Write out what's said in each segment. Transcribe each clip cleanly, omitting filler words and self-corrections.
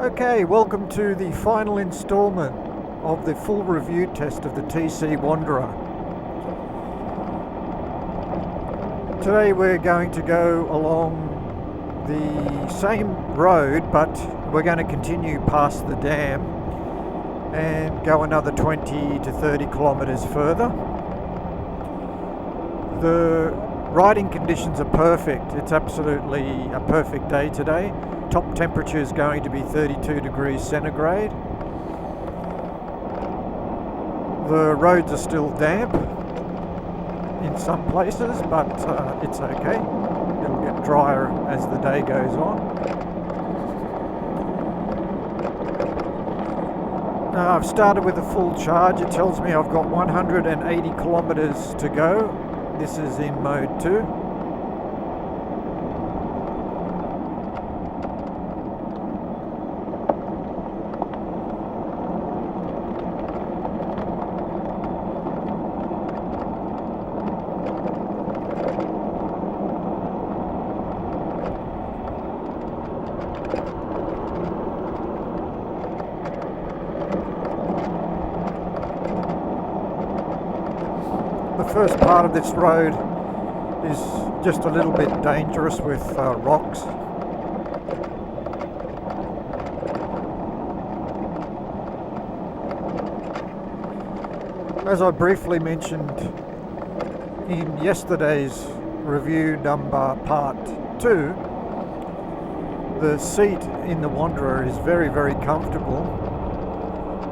Okay, welcome to the final instalment of the full review test of the TC Wanderer. Today we're going to go along the same road, but we're going to continue past the dam and go another 20 to 30 kilometres further. The riding conditions are perfect. It's absolutely a perfect day today. Top temperature is going to be 32 degrees centigrade. The roads are still damp in some places, but it's okay. It'll get drier as the day goes on. I've started with a full charge. It tells me I've got 180 kilometers to go. This is in mode 2. The first part of this road is just a little bit dangerous with rocks. As I briefly mentioned in yesterday's review number part 2, the seat in the Wanderer is very, very comfortable.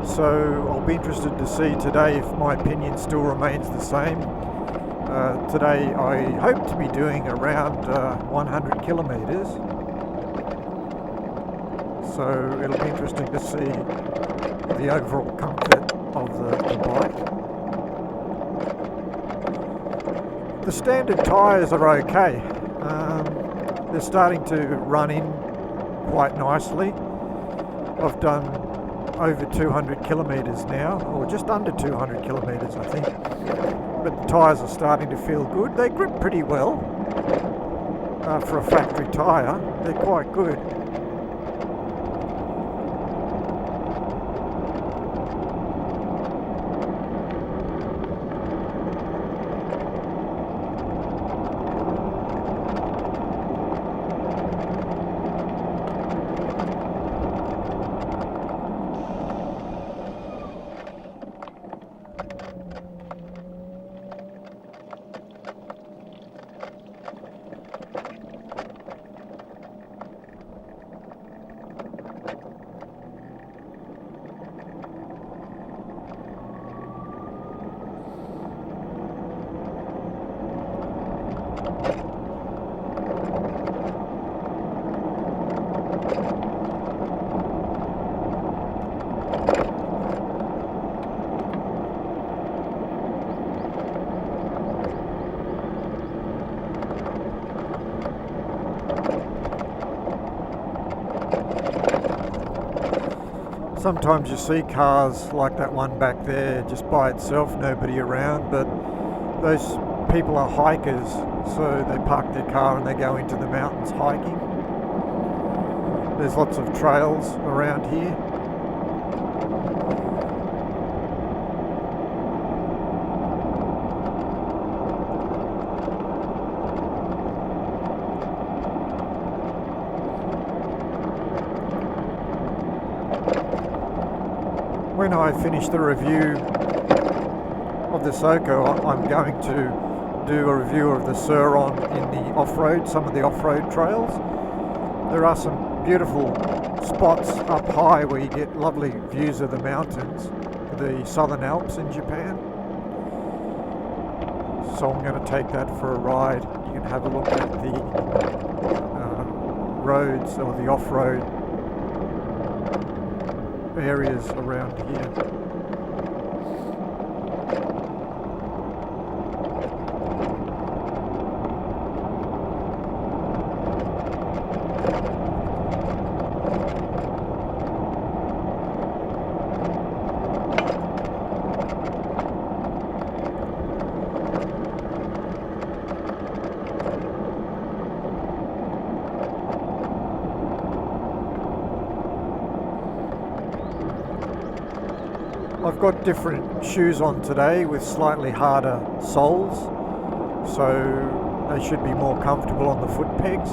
So I'll be interested to see today if my opinion still remains the same. Today I hope to be doing around 100 kilometres. So it'll be interesting to see the overall comfort of the bike. The standard tyres are okay. They're starting to run in quite nicely. I've done over 200 kilometres now, or just under 200 kilometres I think, but the tyres are starting to feel good. They grip pretty well for a factory tyre. They're quite good. Sometimes you see cars like that one back there just by itself, nobody around, but those people are hikers, so they park their car and they go into the mountains hiking. There's lots of trails around here. When I finish the review of the Soco, I'm going to do a review of the Sur-On in the off-road, some of the off-road trails. There are some beautiful spots up high where you get lovely views of the mountains, the Southern Alps in Japan. So I'm going to take that for a ride. You can have a look at the roads or the off-road areas around here. got different shoes on today with slightly harder soles, so they should be more comfortable on the foot pegs.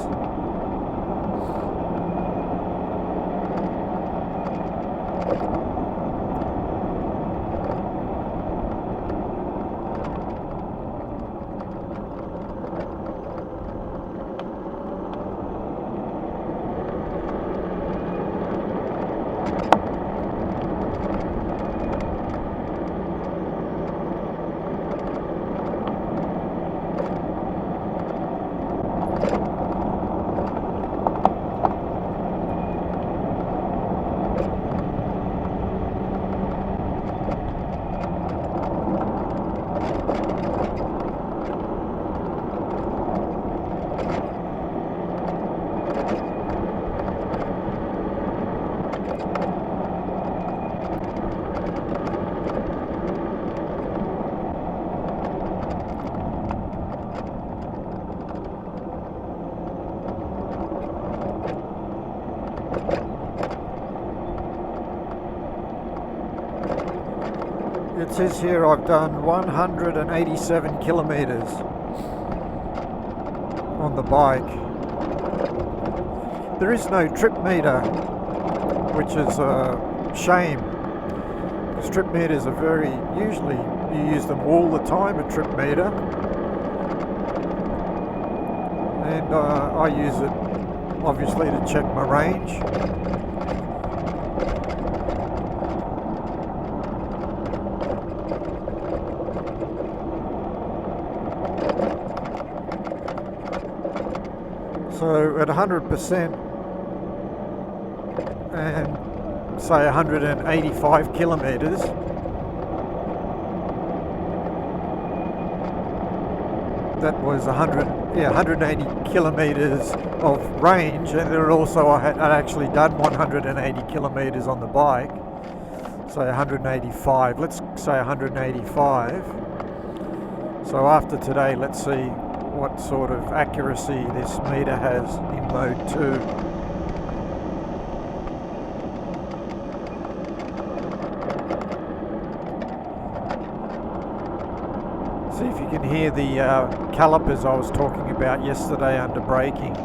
It says here I've done 187 kilometers on the bike. There is no trip meter, which is a shame, because trip meters are usually you use them all the time, a trip meter, and I use it obviously to check my range. So at 100% and say 185 kilometers, that was 180 kilometers of range, and then also I'd actually done 180 kilometers on the bike, so 185, let's say 185. So after today, let's see what sort of accuracy this meter has in mode 2. See if you can hear the calipers I was talking about yesterday under braking.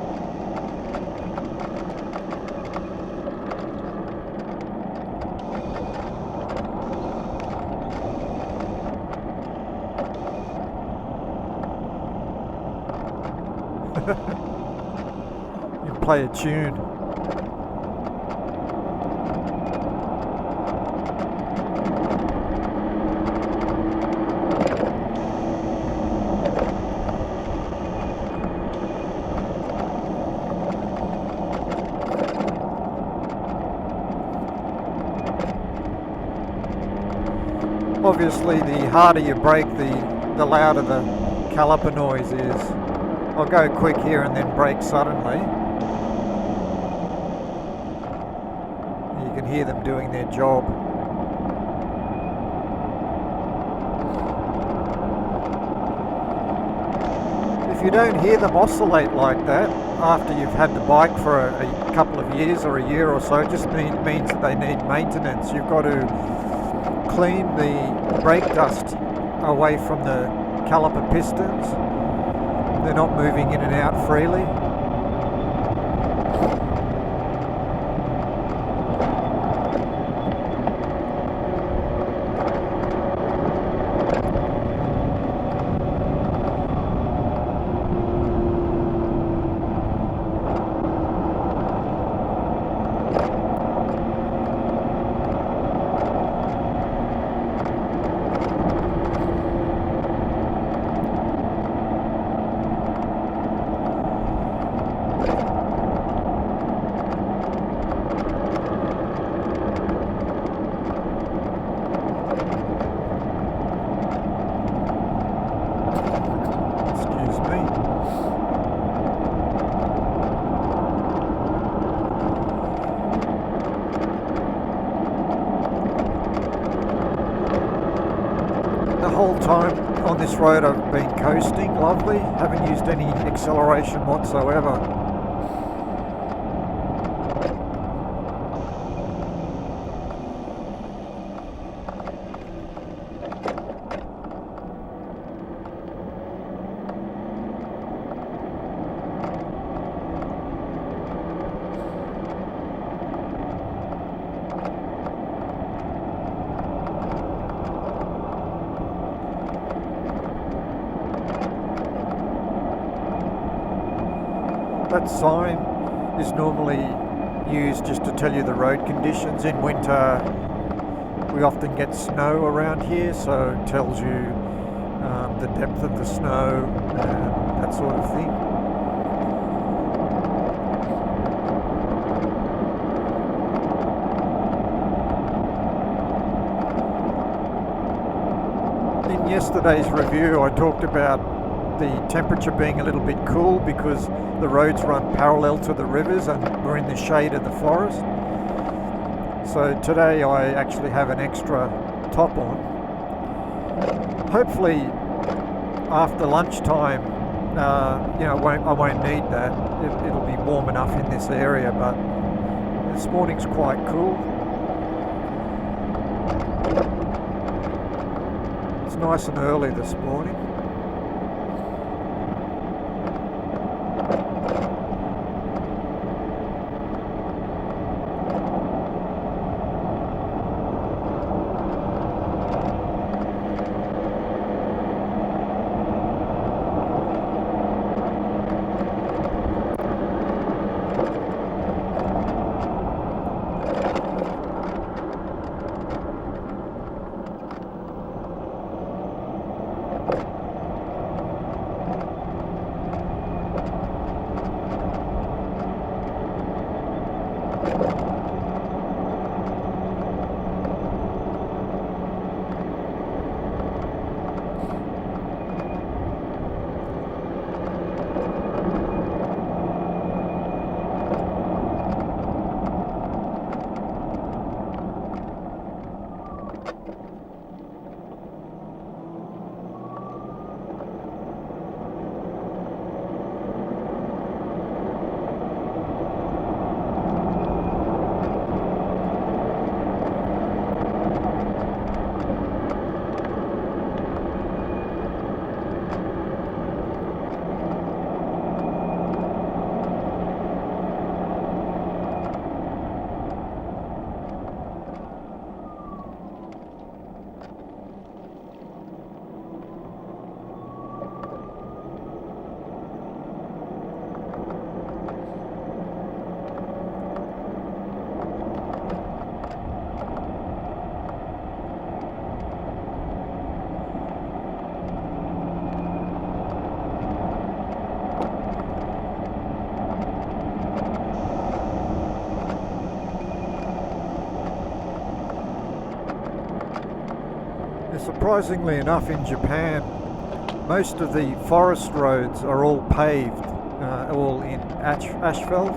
You play a tune. Obviously, the harder you brake, the louder the caliper noise is. I'll go quick here and then brake suddenly. You can hear them doing their job. If you don't hear them oscillate like that after you've had the bike for a couple of years or a year or so, it just means that they need maintenance. You've got to clean the brake dust away from the caliper pistons. They're not moving in and out freely. Time on this road I've been coasting, lovely, haven't used any acceleration whatsoever. that sign is normally used just to tell you the road conditions. In winter we often get snow around here, so it tells you the depth of the snow and that sort of thing. In yesterday's review I talked about the temperature being a little bit cool because the roads run parallel to the rivers and we're in the shade of the forest. So today I actually have an extra top on. Hopefully after lunchtime, I won't need that. It'll be warm enough in this area, but this morning's quite cool. It's nice and early this morning. Surprisingly enough, in Japan, most of the forest roads are all paved, all in asphalt.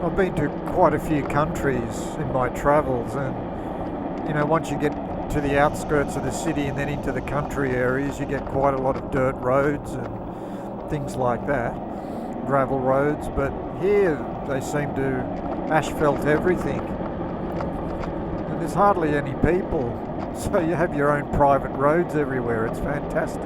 I've been to quite a few countries in my travels, and once you get to the outskirts of the city and then into the country areas, you get quite a lot of dirt roads and things like that, gravel roads. But here they seem to asphalt everything, and there's hardly any people, so you have your own private roads everywhere. It's fantastic.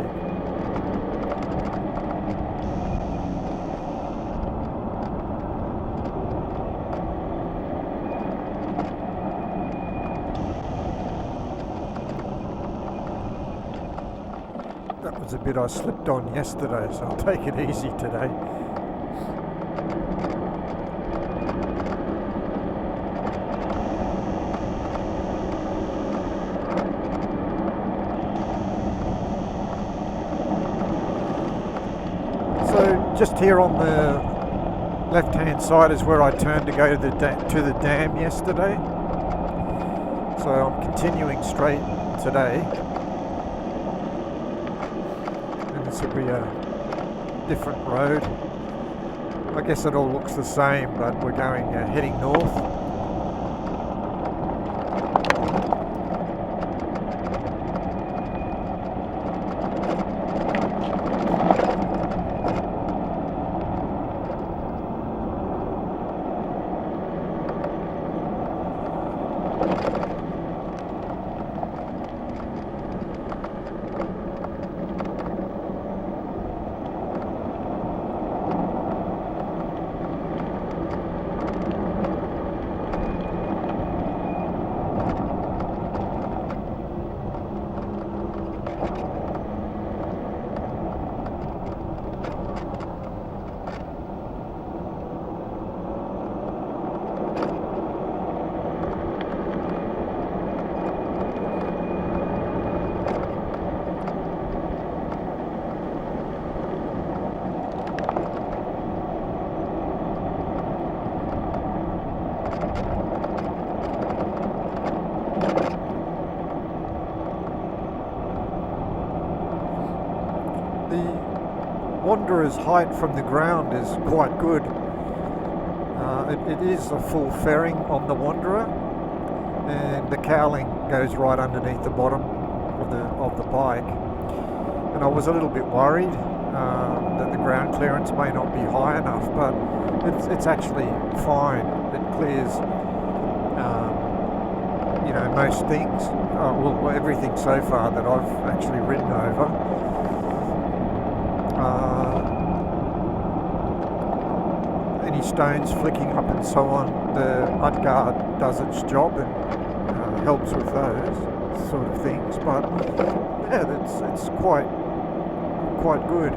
That was a bit I slipped on yesterday, so I'll take it easy today. Just here on the left-hand side is where I turned to go to the dam yesterday. So I'm continuing straight today, and this will be a different road. I guess it all looks the same, but we're going heading north. The Wanderer's height from the ground is quite good. It is a full fairing on the Wanderer, and the cowling goes right underneath the bottom of the bike. And I was a little bit worried that the ground clearance may not be high enough, but it's actually fine. It clears, most things. Well, everything so far that I've actually ridden over. Any stones flicking up and so on, the mudguard does its job and helps with those sort of things. But yeah, it's quite good.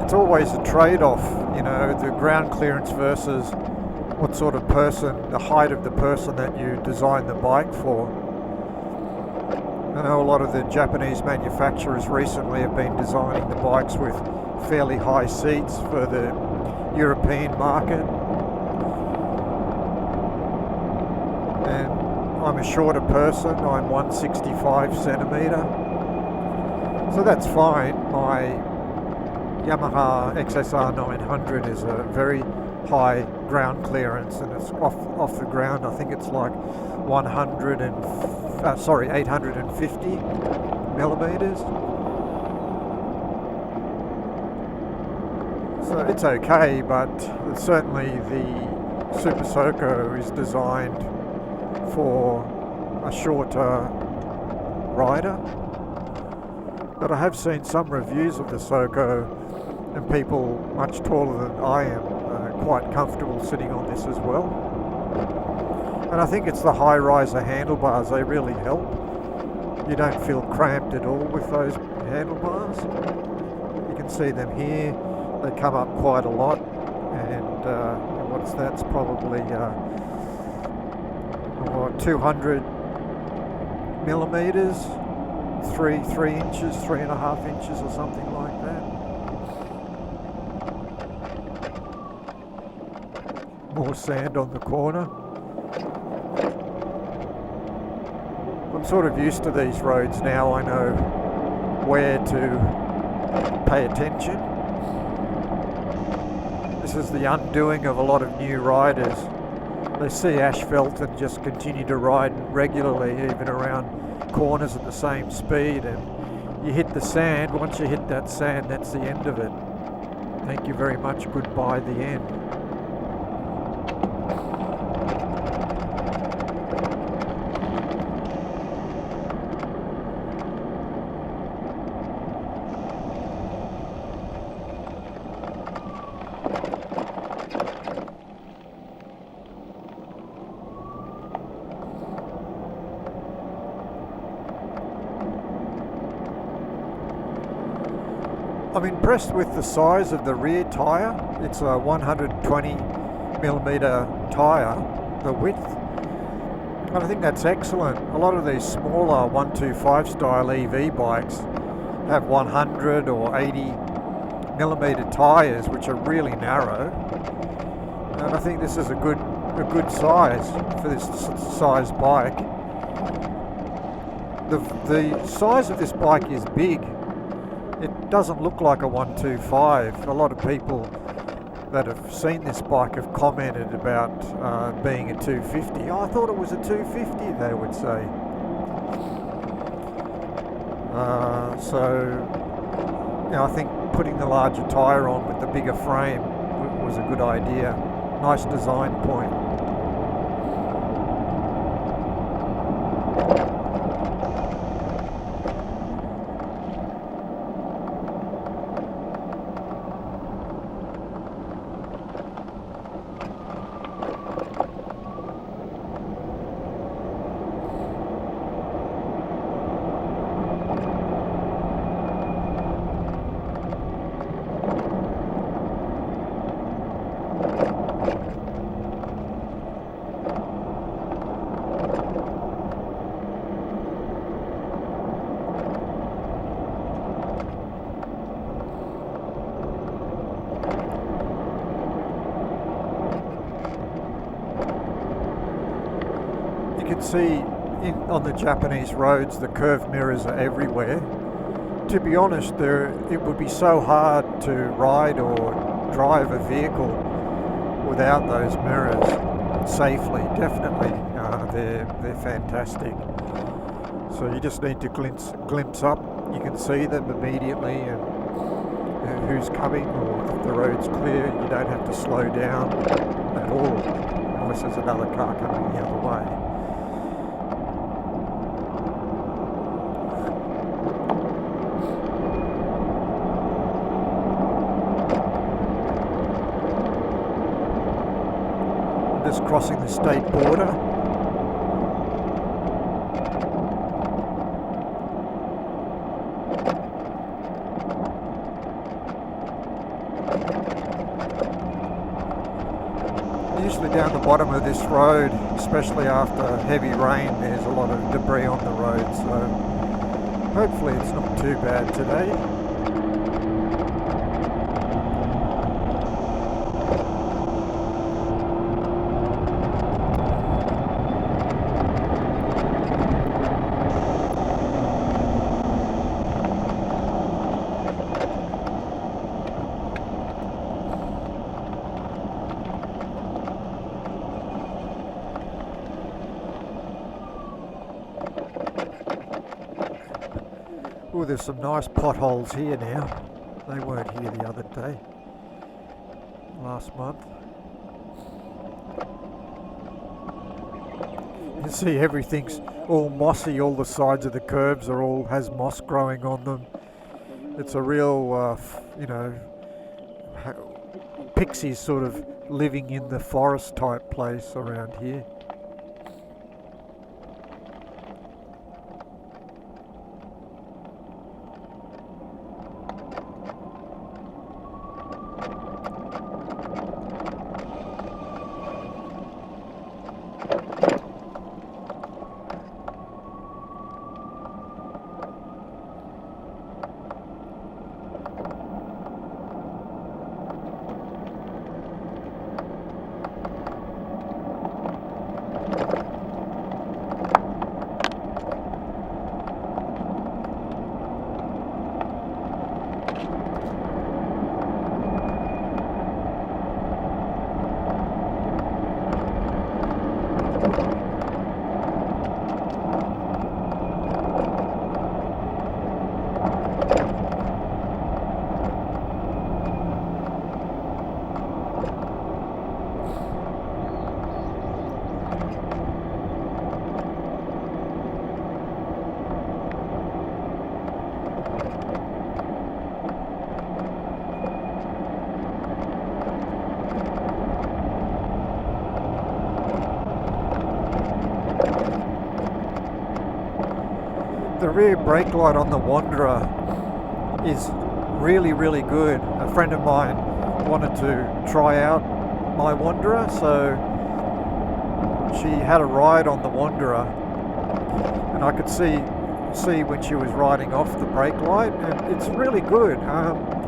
It's always a trade-off, the ground clearance versus what sort of person, the height of the person that you design the bike for. I know a lot of the Japanese manufacturers recently have been designing the bikes with fairly high seats for the European market. And I'm a shorter person, I'm 165 centimetre. So that's fine. My Yamaha XSR 900 is a very high ground clearance, and it's off the ground. I think it's like 850 millimeters. So it's okay, but certainly the Super Soco is designed for a shorter rider. But I have seen some reviews of the Soco, and people much taller than I am quite comfortable sitting on this as well. And I think it's the high riser handlebars, they really help. You don't feel cramped at all with those handlebars. You can see them here, they come up quite a lot, and what's that? It's probably 200 millimeters, 3 inches, 3.5 inches or something like that. More sand on the corner. I'm sort of used to these roads now. I know where to pay attention. This is the undoing of a lot of new riders. They see asphalt and just continue to ride regularly, even around corners at the same speed, and you hit the sand. Once you hit that sand, that's the end of it. Thank you very much, goodbye, the end. I'm impressed with the size of the rear tyre. It's a 120 millimetre tyre, the width. And I think that's excellent. A lot of these smaller 125 style EV bikes have 100 or 80 millimetre tyres, which are really narrow. And I think this is a good size for this size bike. The size of this bike is big. It doesn't look like a 125. A lot of people that have seen this bike have commented about being a 250. Oh, I thought it was a 250, they would say. I think putting the larger tyre on with the bigger frame was a good idea. Nice design point. can see on the Japanese roads the curved mirrors are everywhere. To be honest, it would be so hard to ride or drive a vehicle without those mirrors safely. Definitely, they're fantastic. So you just need to glimpse up. You can see them immediately and who's coming, or if the road's clear. You don't have to slow down at all unless there's another car coming the other way. Just crossing the state border. Usually down the bottom of this road, especially after heavy rain, there's a lot of debris on the road, so hopefully it's not too bad today. Oh, there's some nice potholes here now. They weren't here the other day, last month. You can see everything's all mossy, all the sides of the curbs has moss growing on them. It's a real, pixies sort of living in the forest type place around here. The rear brake light on the Wanderer is really, really good. A friend of mine wanted to try out my Wanderer, so she had a ride on the Wanderer, and I could see when she was riding off the brake light, and it's really good.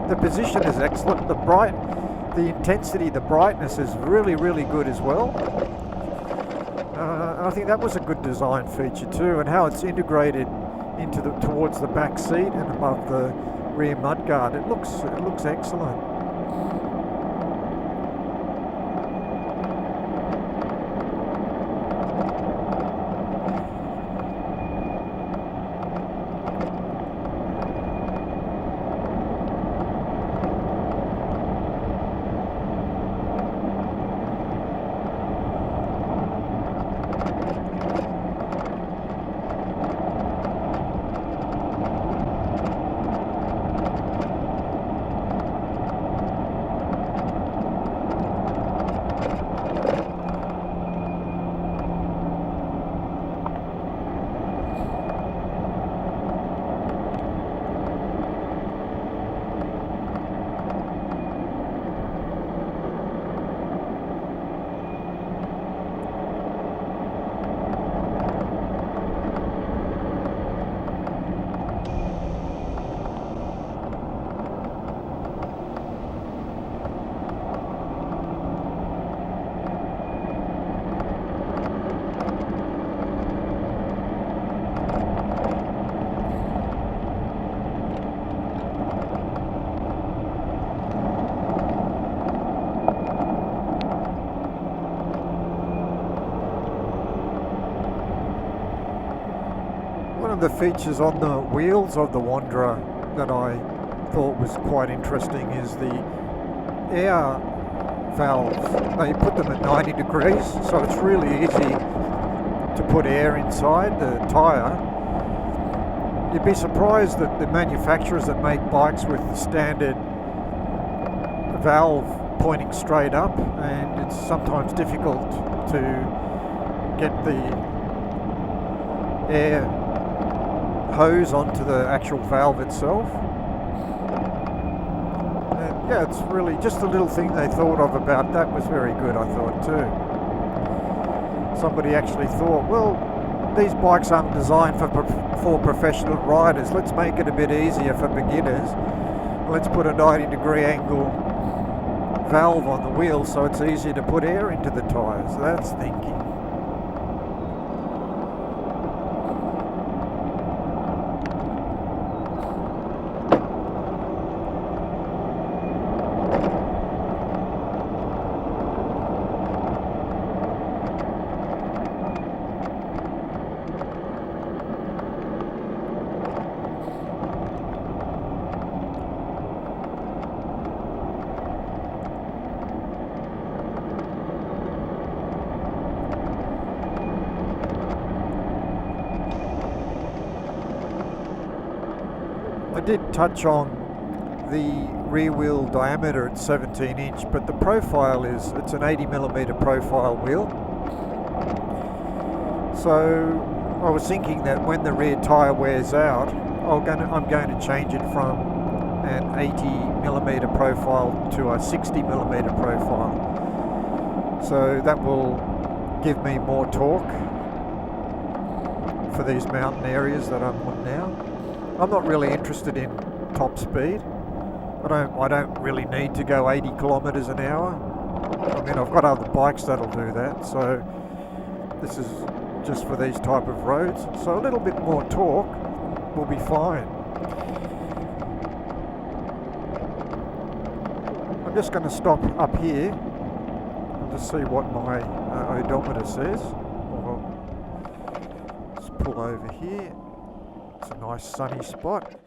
The position is excellent. The intensity, the brightness is really, really good as well. I think that was a good design feature too, and how it's integrated towards the back seat and above the rear mudguard. It looks excellent. of the features on the wheels of the Wanderer that I thought was quite interesting is the air valves. They put them at 90 degrees, so it's really easy to put air inside the tyre. You'd be surprised that the manufacturers that make bikes with the standard valve pointing straight up, and it's sometimes difficult to get the air hose onto the actual valve itself. And yeah, it's really just a little thing they thought of about that was very good, I thought too. Somebody actually thought, well, these bikes aren't designed for professional riders, let's make it a bit easier for beginners. Let's put a 90-degree angle valve on the wheel so it's easier to put air into the tyres. That's thinking. I did touch on the rear wheel diameter at 17 inch, but the profile it's an 80mm profile wheel. So I was thinking that when the rear tyre wears out, I'm going to change it from an 80mm profile to a 60mm profile. So that will give me more torque for these mountain areas that I'm on now. I'm not really interested in top speed. I don't really need to go 80 kilometers an hour. I mean, I've got other bikes that'll do that, so this is just for these type of roads. So a little bit more torque will be fine. I'm just going to stop up here and just see what my odometer says. Let's pull over here. It's a nice sunny spot.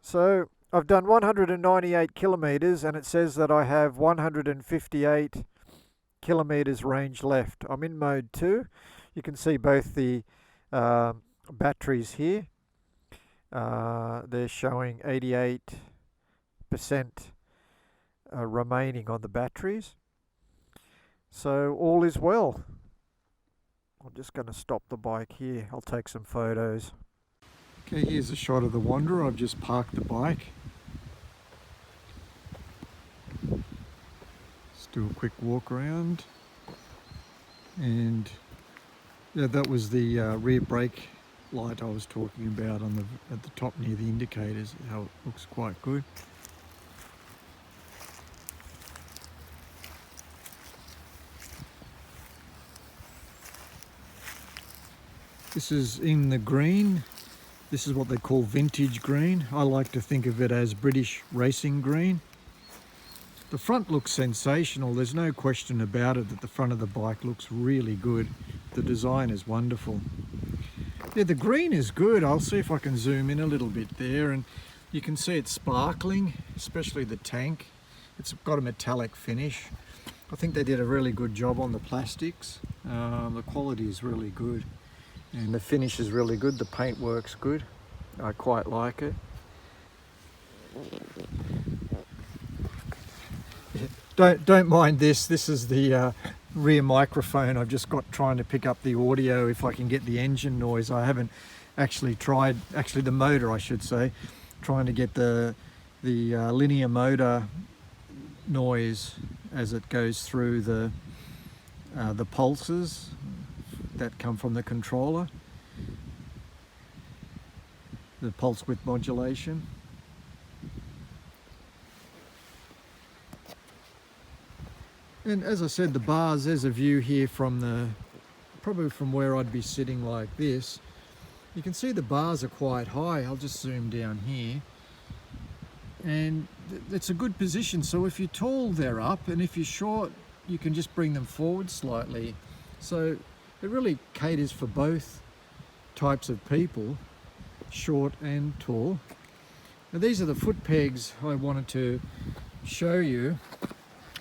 So I've done 198 kilometers and it says that I have 158 kilometers range left. I'm in mode 2. You can see both the batteries here. They're showing 88% remaining on the batteries. So all is well. I'm just going to stop the bike here. I'll take some photos. Okay, here's a shot of the Wanderer. I've just parked the bike. Let's do a quick walk around. And yeah, that was the rear brake light I was talking about at the top near the indicators, how it looks quite good. This is in the green. This is what they call vintage green. I like to think of it as British racing green. The front looks sensational. There's no question about it that the front of the bike looks really good. The design is wonderful. Yeah, the green is good. I'll see if I can zoom in a little bit there, and you can see it's sparkling, especially the tank. It's got a metallic finish. I think they did a really good job on the plastics. The quality is really good. And the finish is really good, the paint works good. I quite like it. Don't mind this. This is the rear microphone I've just got trying to pick up the audio if I can get the engine noise. I haven't actually tried, the motor I should say, trying to get the linear motor noise as it goes through the pulses that come from the controller, the pulse width modulation. And as I said, the bars, there's a view here from probably from where I'd be sitting like this. You can see the bars are quite high. I'll just zoom down here. And it's a good position. So if you're tall, they're up, and if you're short, you can just bring them forward slightly. So it really caters for both types of people. short and tall. Now these are the foot pegs I wanted to show you.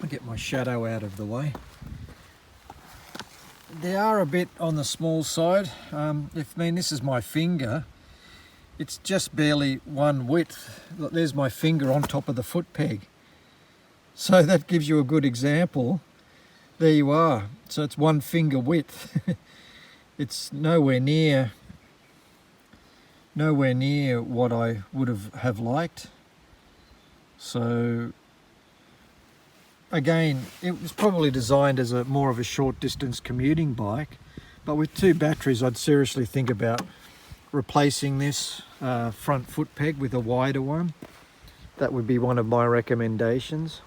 I'll get my shadow out of the way. They are a bit on the small side. This is my finger. It's just barely one width. Look, there's my finger on top of the foot peg. So that gives you a good example. There you are. So it's one finger width. It's nowhere near what I would have liked. So again, it was probably designed as more of a short distance commuting bike, but with 2 batteries I'd seriously think about replacing this front foot peg with a wider one. That would be one of my recommendations.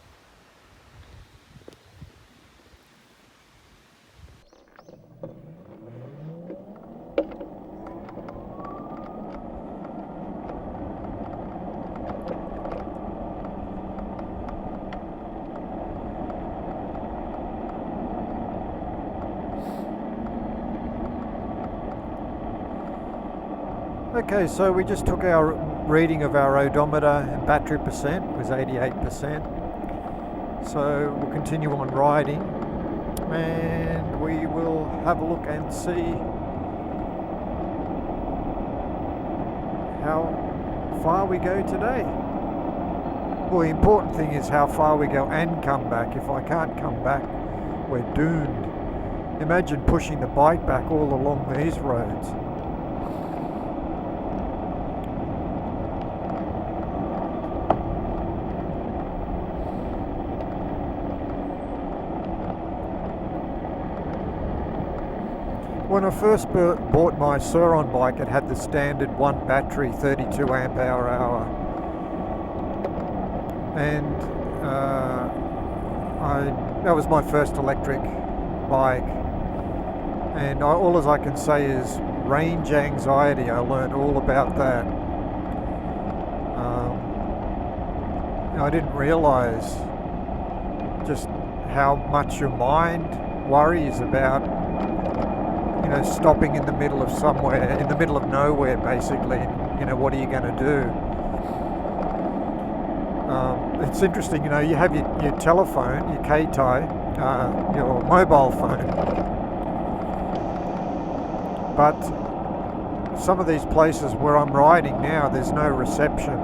Okay, so we just took our reading of our odometer and battery percent. It was 88%. So we'll continue on riding and we will have a look and see how far we go today. Well, the important thing is how far we go and come back. If I can't come back, we're doomed. Imagine pushing the bike back all along these roads. When I first bought my Sur-On bike, it had the standard 1 battery, 32 amp hour. And that was my first electric bike. And all as I can say is range anxiety. I learned all about that. I didn't realize just how much your mind worries about stopping in the middle of somewhere, in the middle of nowhere basically. What are you going to do? It's interesting, you have your telephone, your K-tie, your mobile phone, but some of these places where I'm riding now, there's no reception.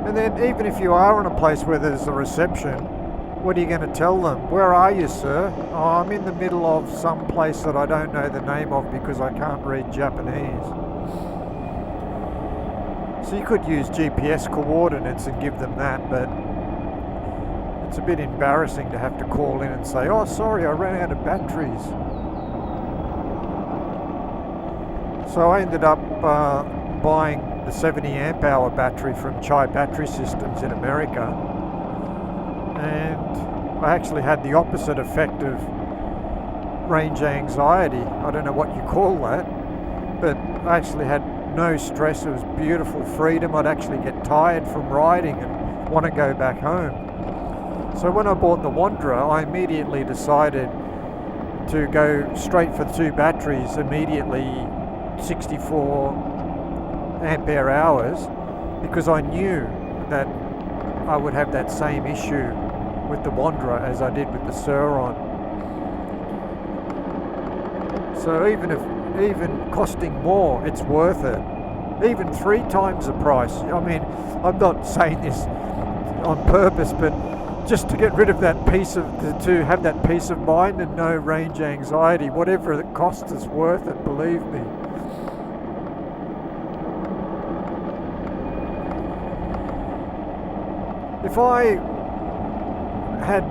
And then even if you are in a place where there's a reception, what are you going to tell them? Where are you, sir? Oh, I'm in the middle of some place that I don't know the name of because I can't read Japanese. So you could use GPS coordinates and give them that, but it's a bit embarrassing to have to call in and say, oh, sorry, I ran out of batteries. So I ended up buying the 70 amp hour battery from Chai Battery Systems in America. And I actually had the opposite effect of range anxiety. I don't know what you call that, but I actually had no stress. It was beautiful freedom. I'd actually get tired from riding and want to go back home. So when I bought the Wanderer, I immediately decided to go straight for 2 batteries, immediately 64 ampere hours, because I knew that I would have that same issue with the Wanderer as I did with the Sur-On. So even costing more, it's worth it. Even 3 times the price. I mean, I'm not saying this on purpose, but just to get rid of that to have that peace of mind and no range anxiety, whatever it costs, it's worth it, believe me. If I had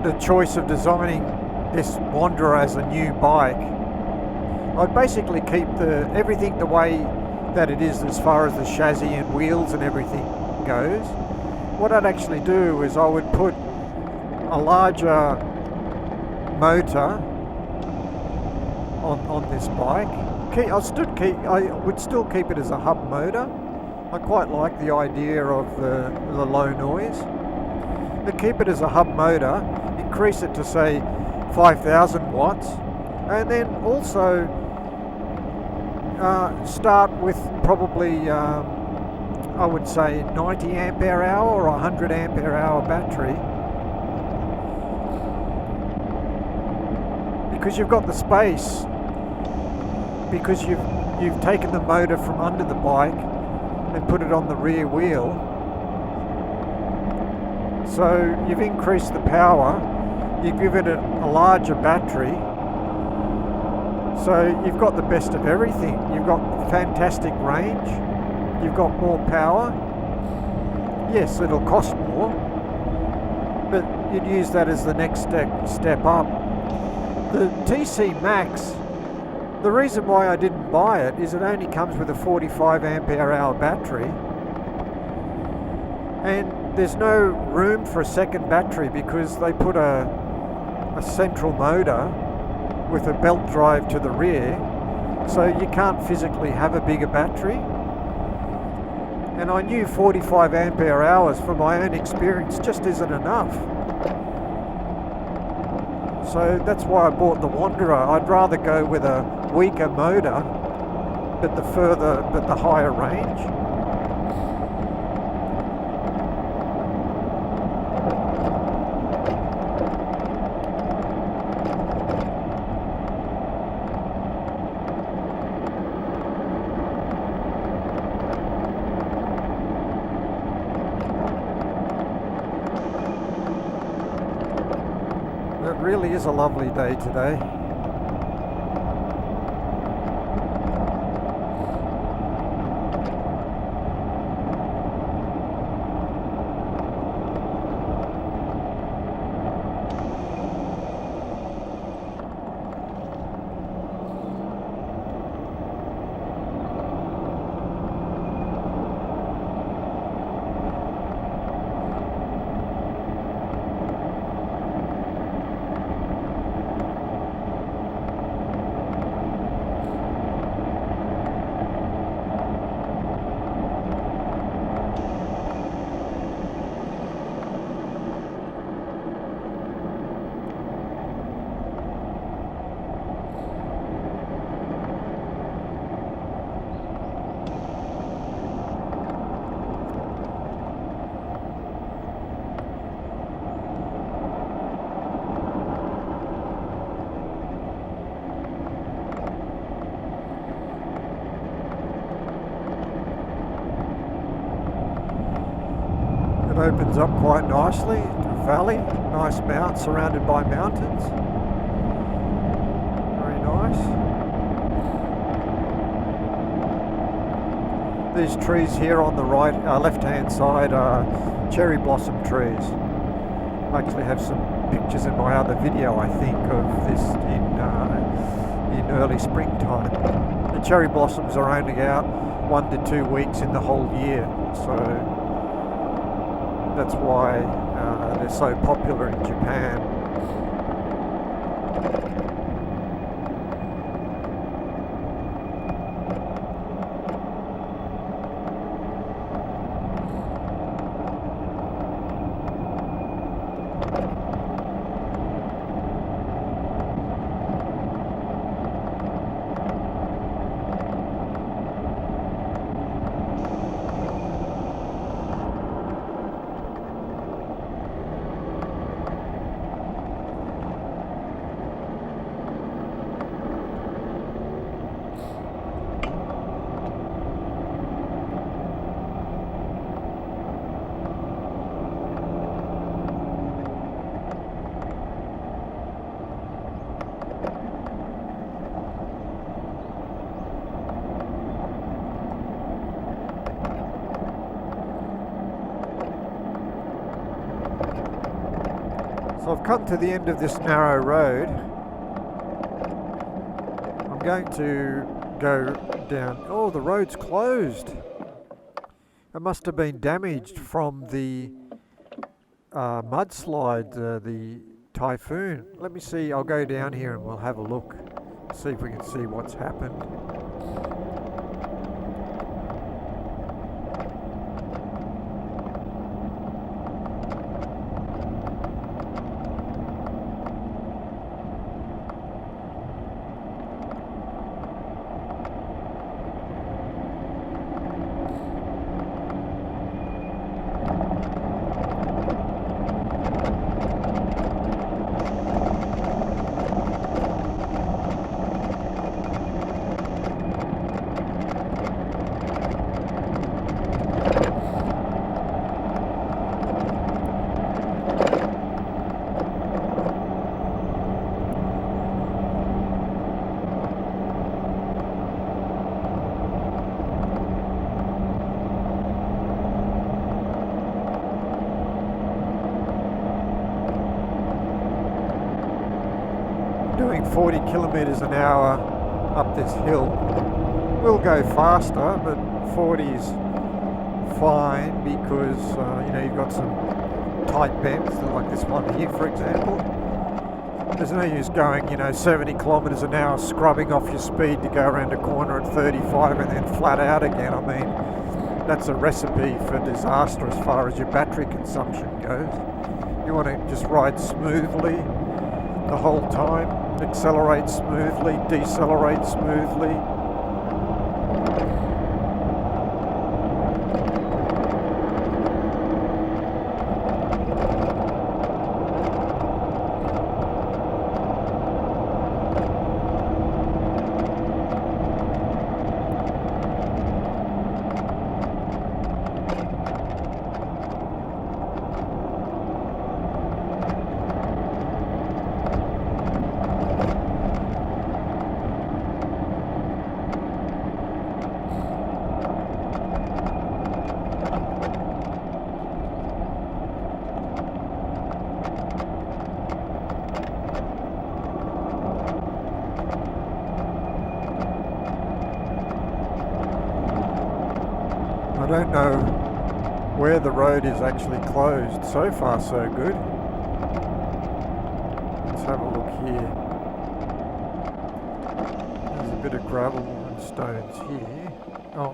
the choice of designing this Wanderer as a new bike, I'd basically keep everything the way that it is as far as the chassis and wheels and everything goes. What I'd actually do is I would put a larger motor on this bike. I would still keep it as a hub motor. I quite like the idea of the low noise. But keep it as a hub motor, increase it to say 5,000 watts, and then also start with probably I would say 90 ampere hour or 100 ampere hour battery, because you've got the space, because you've taken the motor from under the bike and put it on the rear wheel, so you've increased the power, you give it a larger battery, so you've got the best of everything. You've got fantastic range, you've got more power. Yes, it'll cost more, but you'd use that as the next step up. The TC Max, the reason why I didn't buy it is it only comes with a 45 ampere hour battery, and there's no room for a second battery because they put a central motor with a belt drive to the rear, so you can't physically have a bigger battery. And I knew 45 ampere hours from my own experience just isn't enough. So that's why I bought the Wanderer. I'd rather go with a weaker motor, but the higher range. It really is a lovely day today. Opens up quite nicely to a valley, nice mount surrounded by mountains, very nice. These trees here on the right, left hand side are cherry blossom trees. I actually have some pictures in my other video, I think, of this in early springtime. The cherry blossoms are only out 1 to 2 weeks in the whole year, so that's why they're so popular in Japan. So I've come to the end of this narrow road. I'm going to go down. Oh, the road's closed. It must have been damaged from the mudslide, the typhoon. Let me see, I'll go down here and we'll have a look. See if we can see what's happened. doing 40 kilometres an hour up this hill. We'll go faster, but 40 is fine because you've got some tight bends like this one here, for example. There's no use going 70 kilometres an hour scrubbing off your speed to go around a corner at 35 and then flat out again. I mean, that's a recipe for disaster as far as your battery consumption goes. You want to just ride smoothly the whole time, accelerate smoothly, decelerate smoothly. I don't know where the road is actually closed. So far so good. Let's have a look here. There's a bit of gravel and stones here. Oh,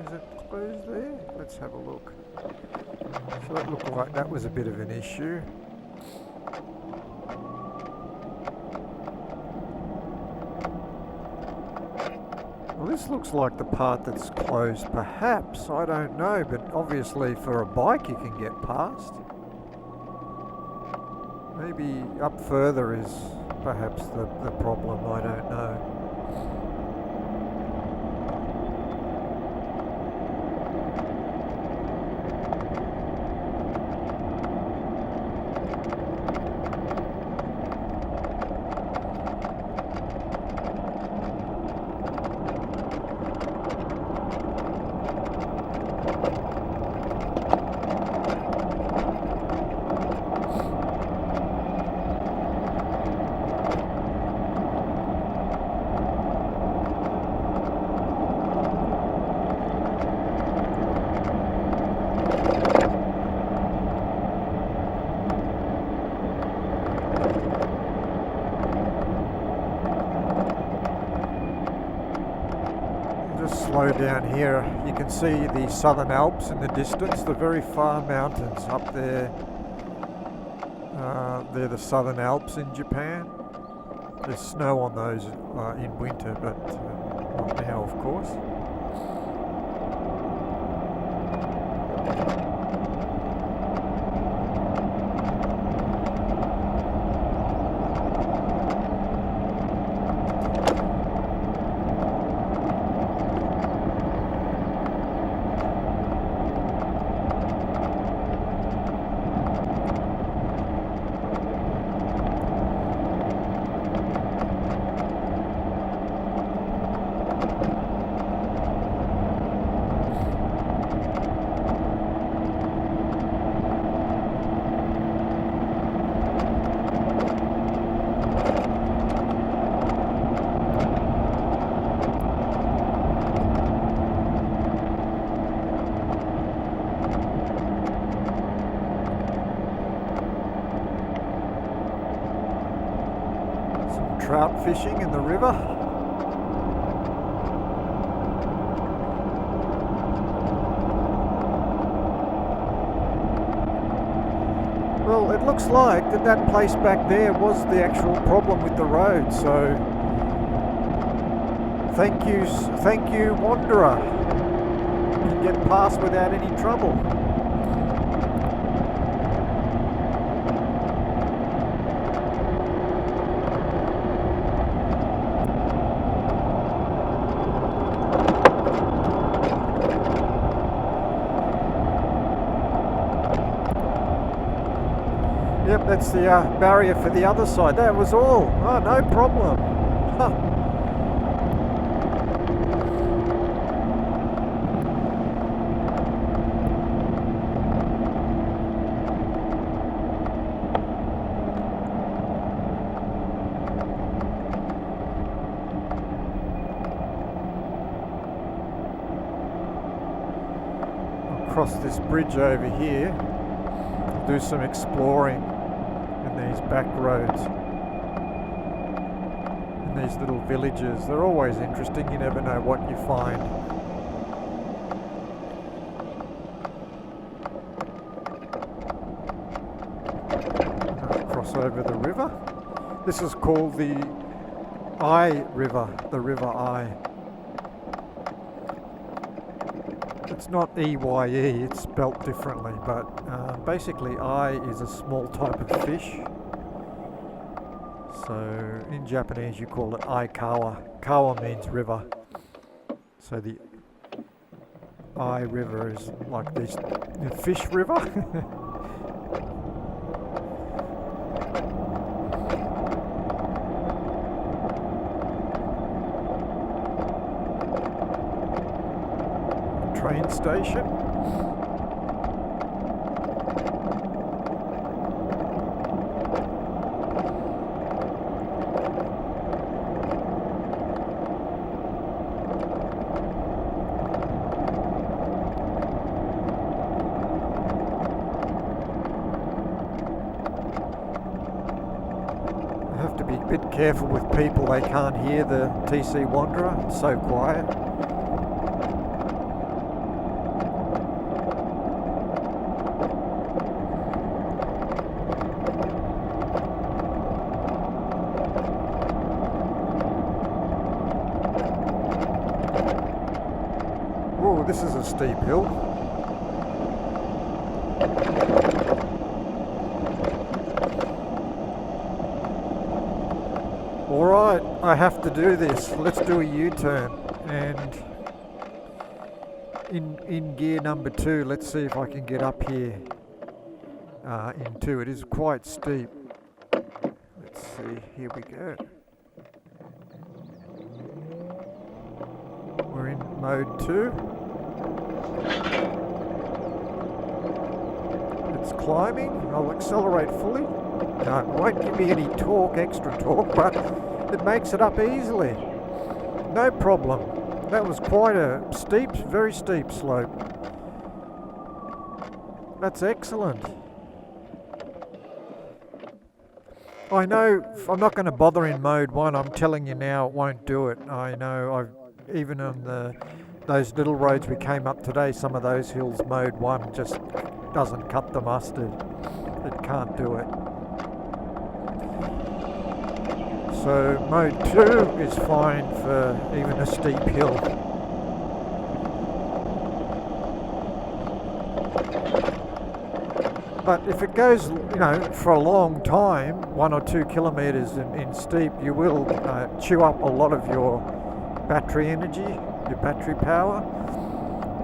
is it closed there? Let's have a look. So that looked like that was a bit of an issue. Well, this looks like the part that's closed, perhaps, I don't know, but obviously for a bike you can get past. Maybe up further is perhaps the problem, I don't know. Slow down here. You can see the Southern Alps in the distance, the very far mountains up there. They're the Southern Alps in Japan. There's snow on those in winter, but not now, of course. Trout fishing in the river. Well, it looks like that place back there was the actual problem with the road, so thank you Wanderer. You can get past without any trouble. Yep, that's the barrier for the other side. That was all. Oh, no problem. Huh. cross this bridge over here, do some exploring in these back roads, in these little villages. They're always interesting, you never know what you find. Cross over the river. This is called the I River, the River I. It's not E-Y-E, it's spelt differently, but basically I is a small type of fish. So in Japanese you call it Aikawa. Kawa means river. So the I River is like this fish river. Train station. I have to be a bit careful with people, they can't hear the TC Wanderer, it's so quiet. Oh, this is a steep hill. Alright, I have to do this. Let's do a U-turn. And in gear number 2, let's see if I can get up here in 2. It is quite steep. Let's see, here we go. We're in mode 2. It's climbing. I'll accelerate fully. No, it won't give me any torque, extra torque, but it makes it up easily. No problem. That was quite a steep, very steep slope. That's excellent. I know I'm not going to bother in mode 1. I'm telling you now, it won't do it. I know. Even on those little roads we came up today, some of those hills, mode 1 just doesn't cut the mustard. It can't do it. So mode 2 is fine for even a steep hill. But if it goes, for a long time, 1 or 2 kilometres in steep, you will chew up a lot of your battery energy, your battery power,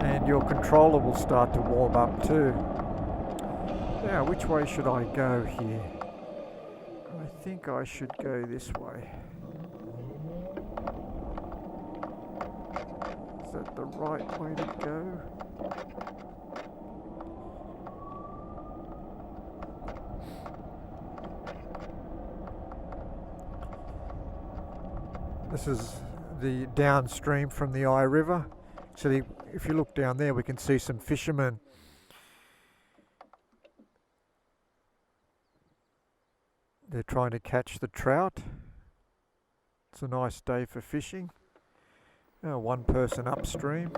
and your controller will start to warm up too. Now, which way should I go here? I think I should go this way. Is that the right way to go? This is the downstream from the I River. Actually, if you look down there, we can see some fishermen. They're trying to catch the trout. It's a nice day for fishing. One person upstream.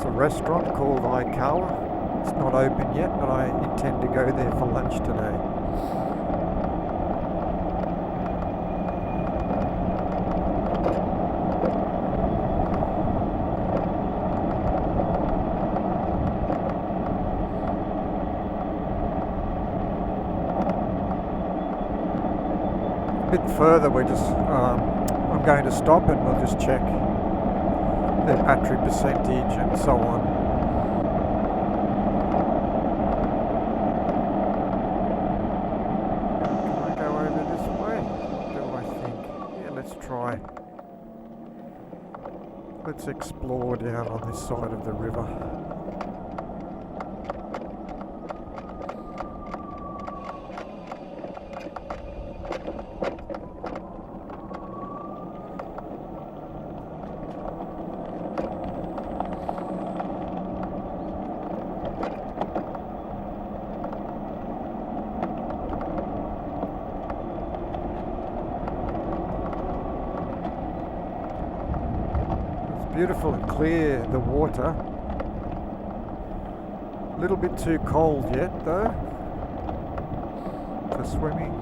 A restaurant called Aikawa. It's not open yet, but I intend to go there for lunch today. A bit further, I'm I'm going to stop and we'll just check their battery percentage and so on. Can I go over this way? Do I think? Yeah, let's try. Let's explore down on this side of the river. Beautiful and clear, the water. A little bit too cold yet though for swimming.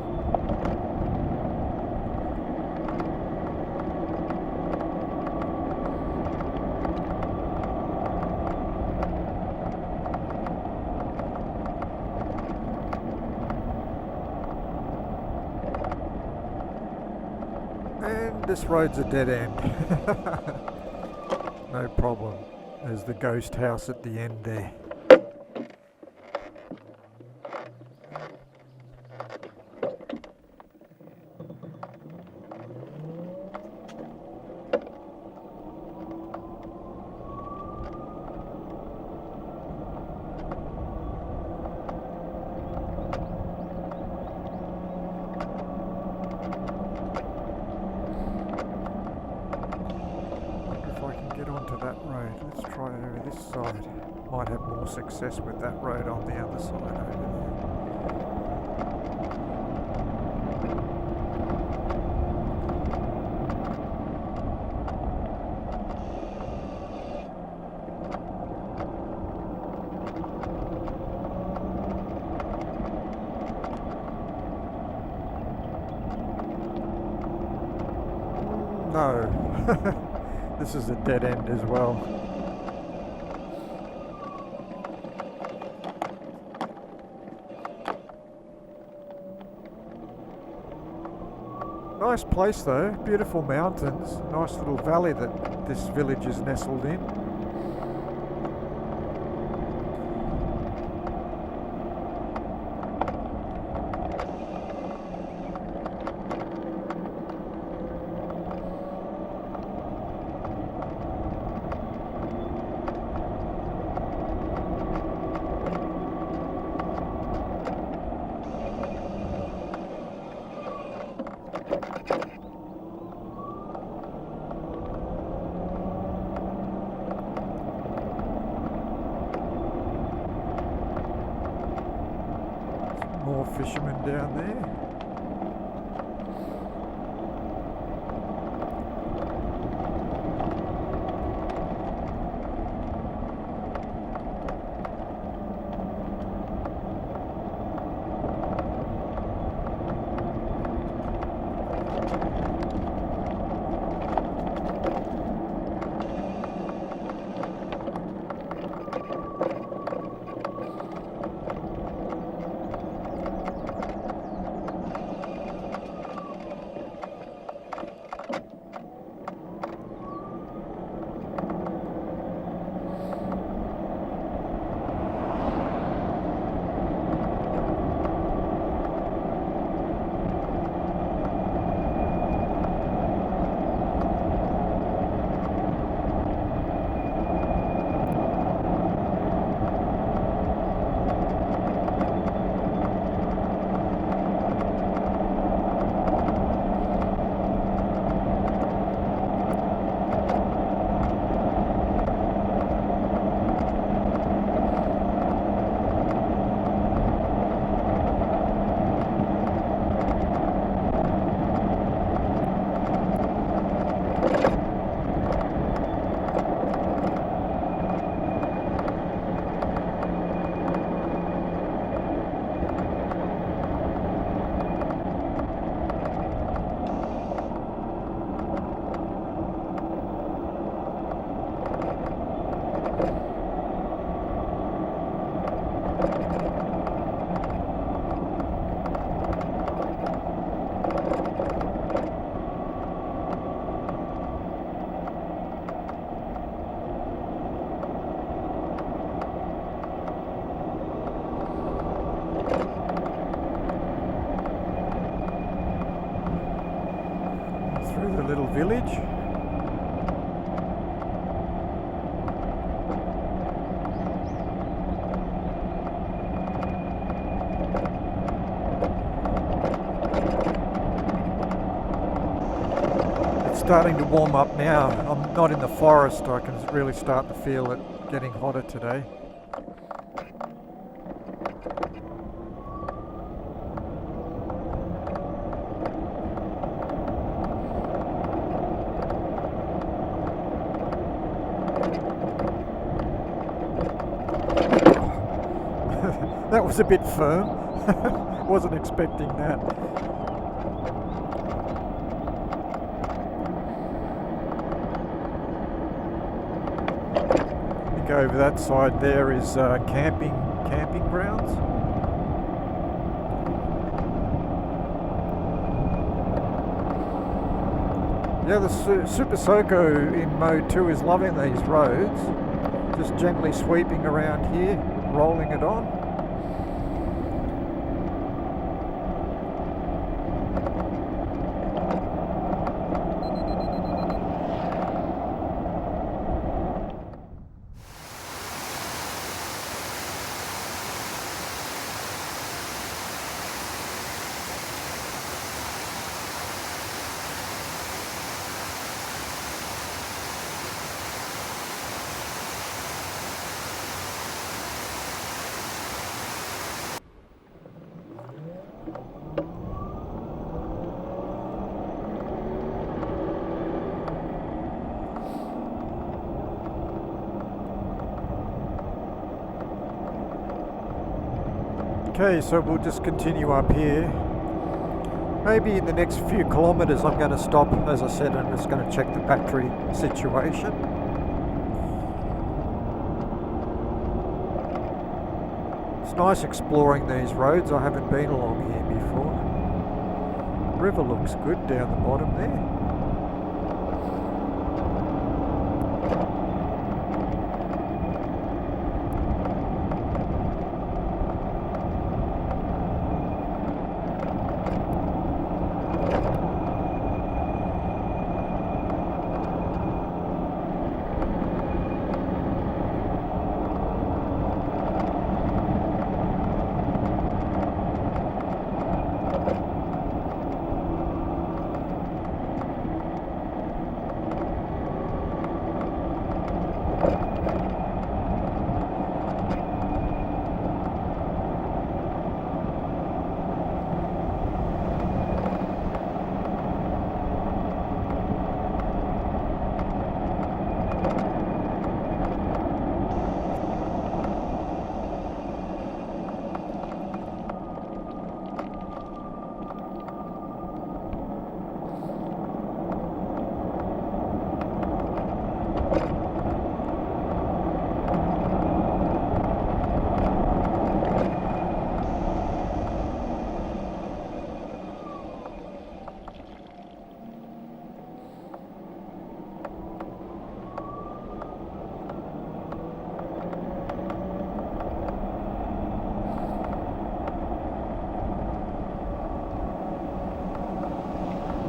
And this road's a dead end. No problem. There's the ghost house at the end there. Let's try over this side. Might have more success with that road on the other side over there. No. This is a dead end as well. Nice place though, beautiful mountains, nice little valley that this village is nestled in. More fishermen down there. village. It's starting to warm up now. I'm not in the forest. I can really start to feel it getting hotter today. That was a bit firm. Wasn't expecting that. I think over that side there is camping grounds. Yeah, the Super Soco in Mode 2 is loving these roads. Just gently sweeping around here, rolling it on. Okay, so we'll just continue up here. Maybe in the next few kilometres I'm going to stop. As I said, I'm just going to check the battery situation. It's nice exploring these roads. I haven't been along here before. River looks good down the bottom there.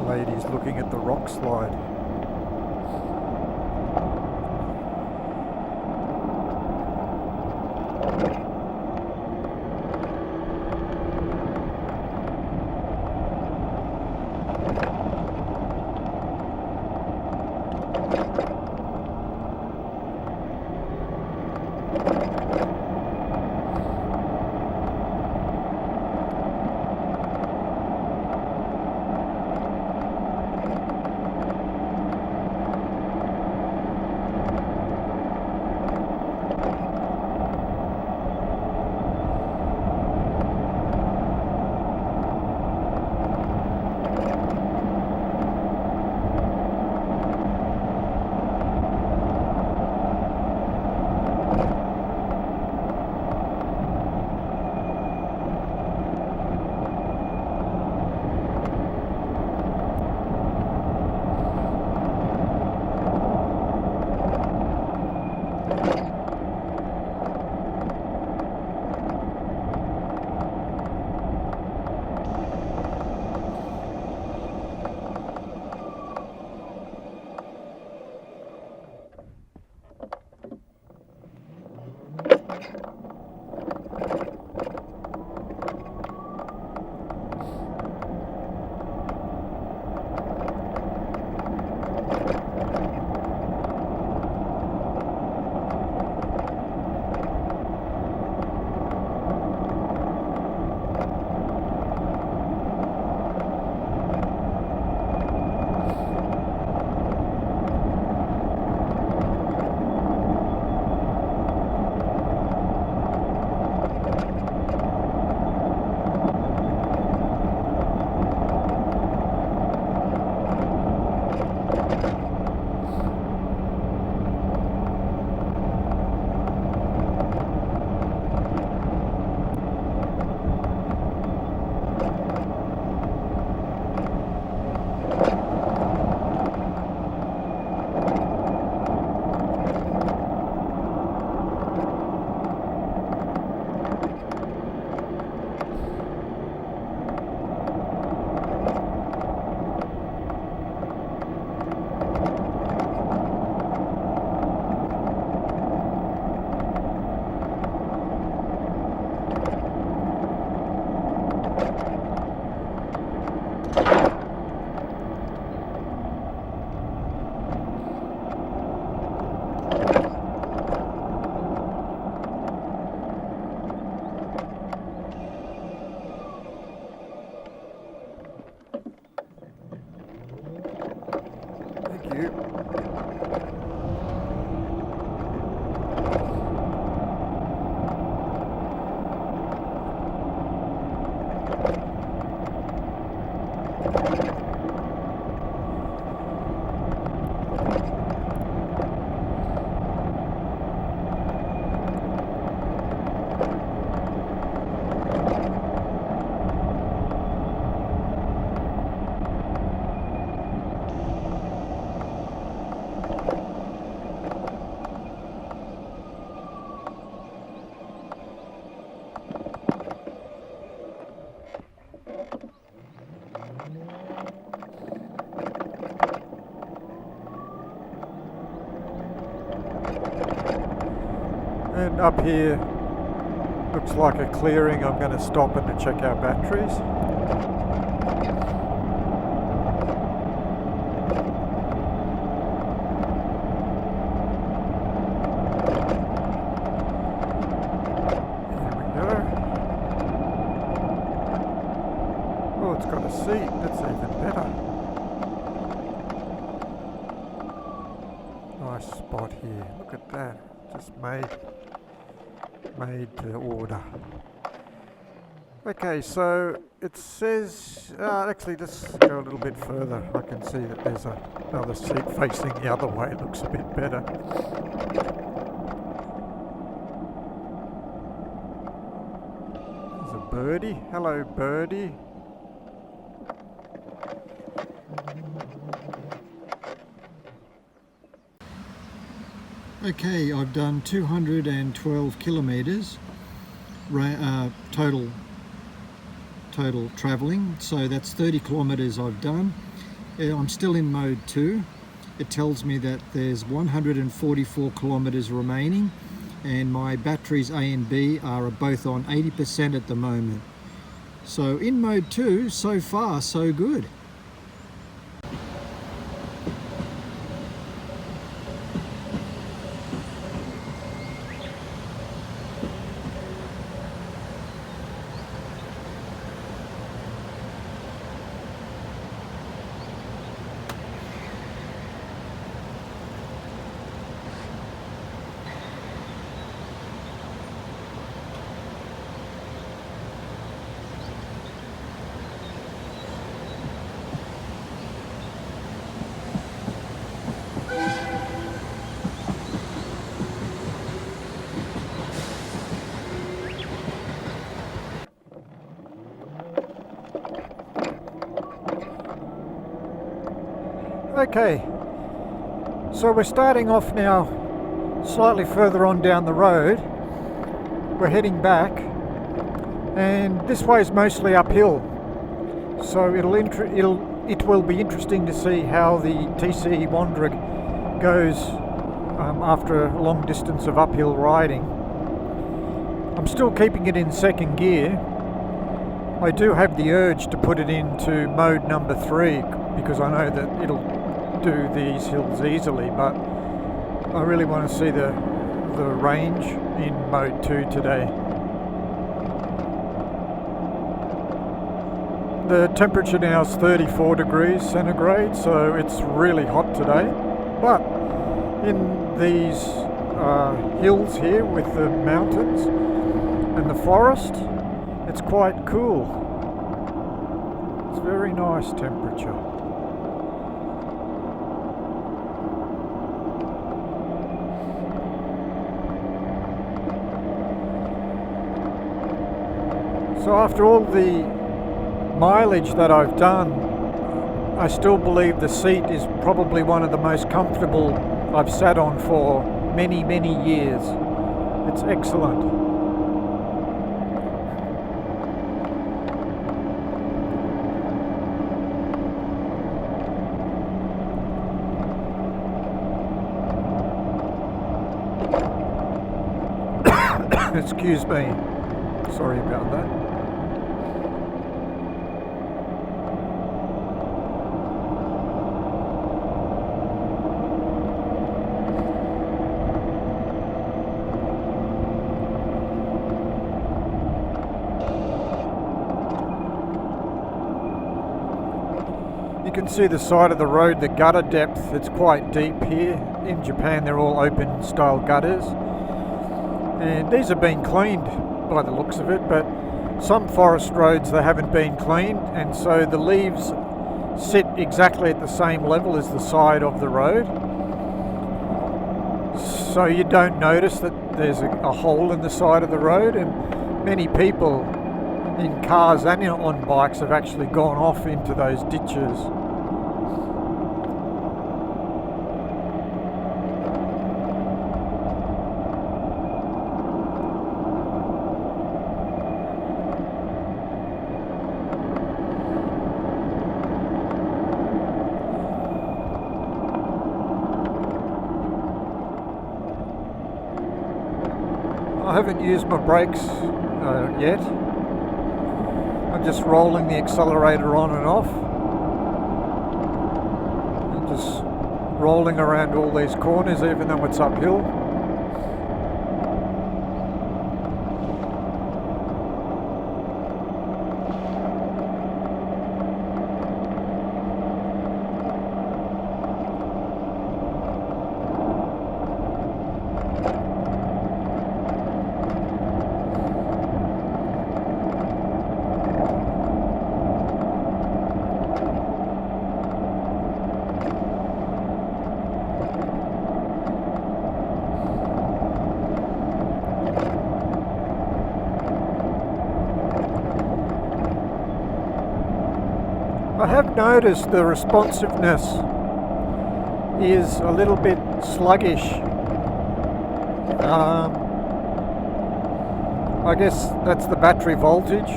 Ladies looking at the rock slide. And up here looks like a clearing. I'm going to stop and to check our batteries. There we go. Oh, it's got a seat. That's even better. Nice spot here. Look at that. Just made to order. Okay, so it says, actually let's go a little bit further. I can see that there's another seat facing the other way. It looks a bit better. There's a birdie. Hello, birdie. Okay, I've done 212 kilometres total travelling, so that's 30 kilometres I've done. I'm still in mode 2. It tells me that there's 144 kilometres remaining, and my batteries A and B are both on 80% at the moment. So in mode 2, so far so good. Okay, so we're starting off now slightly further on down the road. We're heading back, and this way is mostly uphill, so it will be interesting to see how the TC Wanderer goes after a long distance of uphill riding. I'm still keeping it in second gear. I do have the urge to put it into mode number 3 because I know that it'll do these hills easily, but I really want to see the range in mode 2 today. The temperature now is 34 degrees centigrade, so it's really hot today, but in these hills here with the mountains and the forest, it's quite cool. It's very nice temperature. So after all the mileage that I've done, I still believe the seat is probably one of the most comfortable I've sat on for many, many years. It's excellent. Excuse me. Sorry about that. You can see the side of the road, the gutter depth, it's quite deep here. In Japan they're all open style gutters. And these have been cleaned by the looks of it, but some forest roads they haven't been cleaned, and so the leaves sit exactly at the same level as the side of the road. So you don't notice that there's a hole in the side of the road, and many people in cars and on bikes have actually gone off into those ditches. I haven't used my brakes yet. I'm just rolling the accelerator on and off. And just rolling around all these corners even though it's uphill. I have noticed the responsiveness is a little bit sluggish. I guess that's the battery voltage.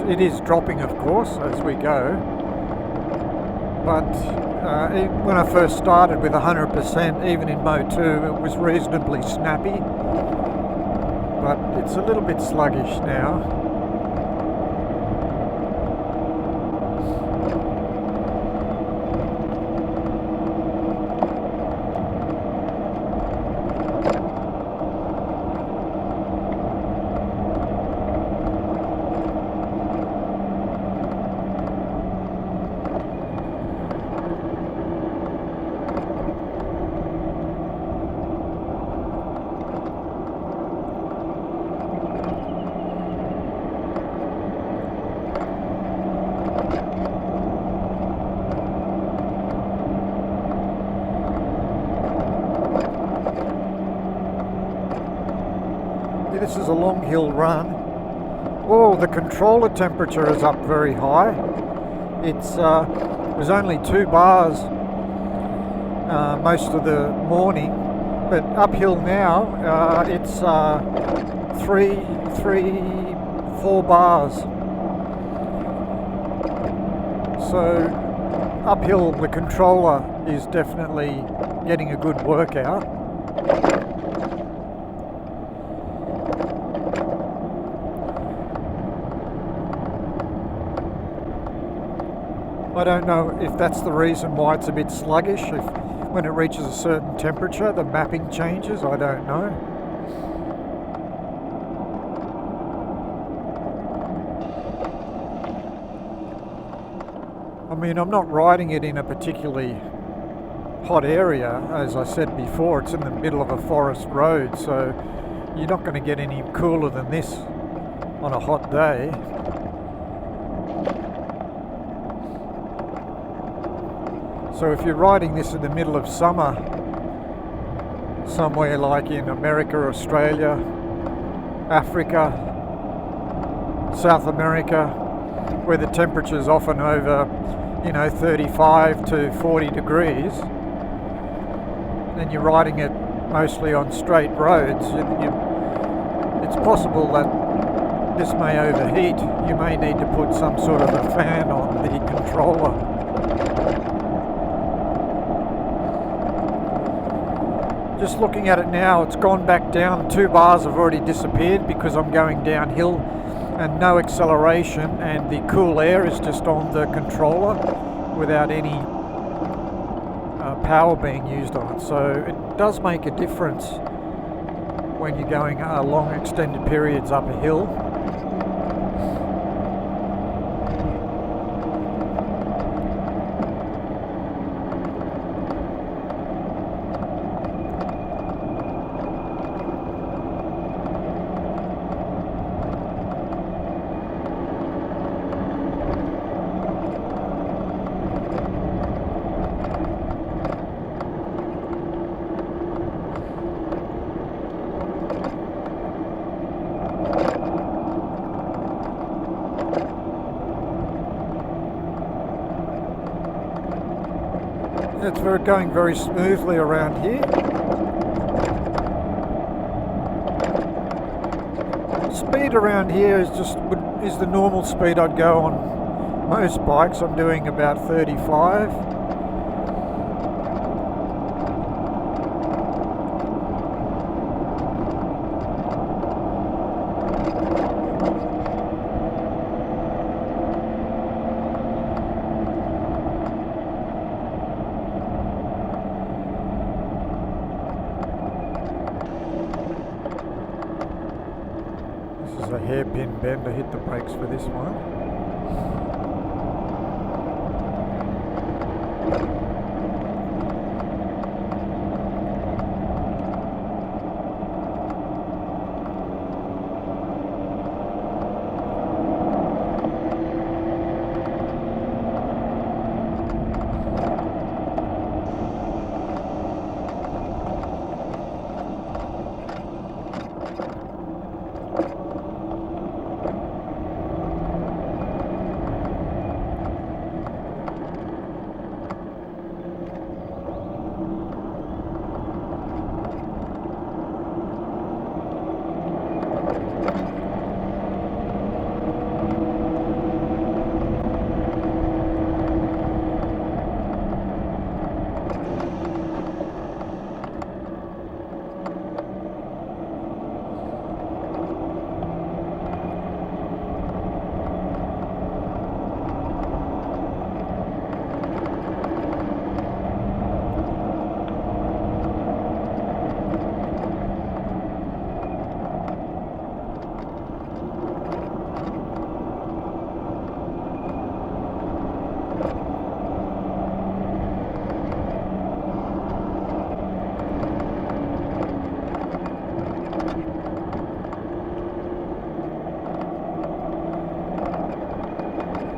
It is dropping, of course, as we go. But when I first started with 100%, even in Mode 2, it was reasonably snappy. But it's a little bit sluggish now. This is a long hill run. Oh, the controller temperature is up very high. It was only 2 bars most of the morning, but uphill now it's 4 bars. So uphill the controller is definitely getting a good workout. I don't know if that's the reason why it's a bit sluggish. If when it reaches a certain temperature, the mapping changes. I don't know. I mean, I'm not riding it in a particularly hot area. As I said before, it's in the middle of a forest road, so you're not going to get any cooler than this on a hot day. So if you're riding this in the middle of summer, somewhere like in America, Australia, Africa, South America, where the temperature's often over, 35 to 40 degrees, and you're riding it mostly on straight roads, it's possible that this may overheat. You may need to put some sort of a fan on the controller. Just looking at it now, it's gone back down. 2 bars have already disappeared because I'm going downhill and no acceleration, and the cool air is just on the controller without any power being used on it. So it does make a difference when you're going long extended periods up a hill. It's going very smoothly around here. Speed around here is the normal speed I'd go on most bikes. I'm doing about 35. is a hairpin bend. I hit the brakes for this one.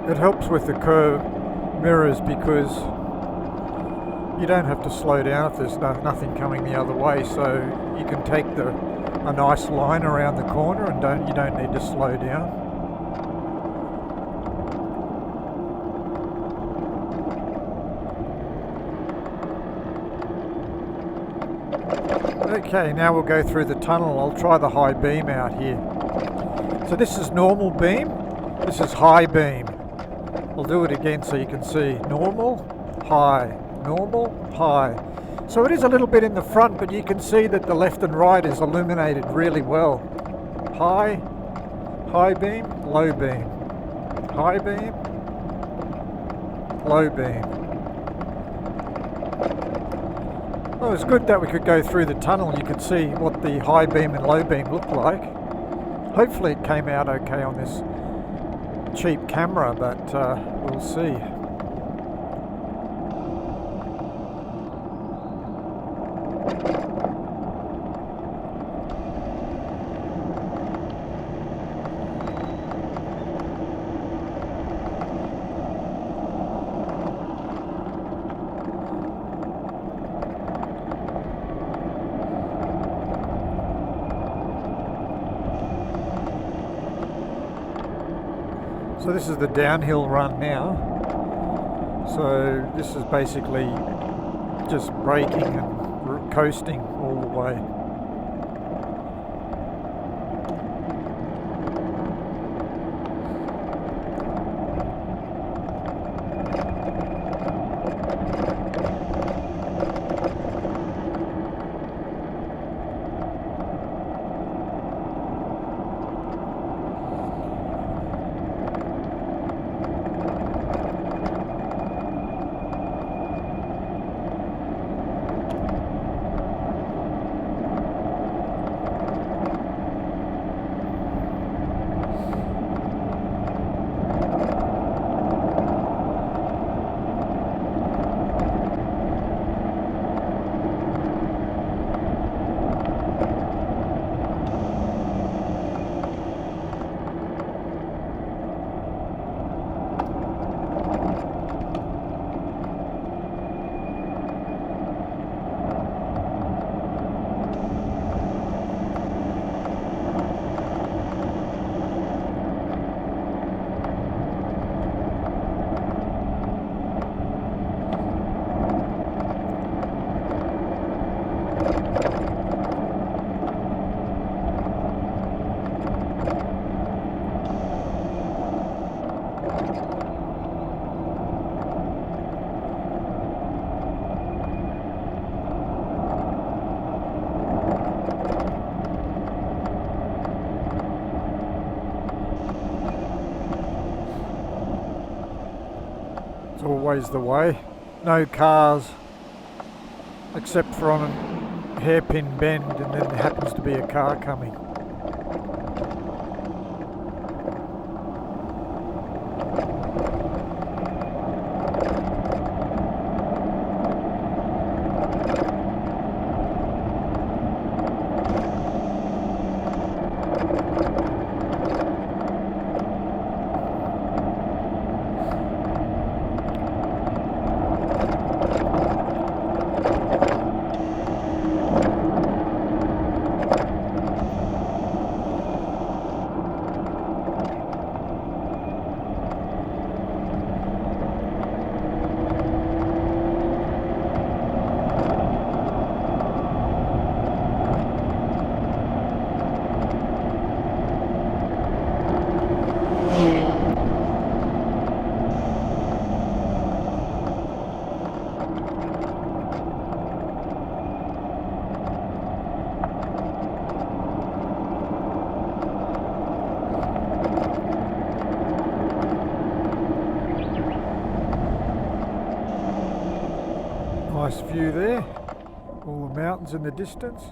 It helps with the curve mirrors because you don't have to slow down if there's nothing coming the other way, so you can take a nice line around the corner and you don't need to slow down. Okay, now we'll go through the tunnel. I'll try the high beam out here. So this is normal beam, this is high beam. I'll do it again so you can see. Normal, high, normal, high. So it is a little bit in the front, but you can see that the left and right is illuminated really well. High, high beam, low beam. High beam, low beam. Well, it's good that we could go through the tunnel. You could see what the high beam and low beam look like. Hopefully it came out okay on this cheap camera, but we'll see. So this is the downhill run now. So this is basically just braking and coasting all the way. Always the way. No cars except for on a hairpin bend, and then there happens to be a car coming. Nice view there, all the mountains in the distance.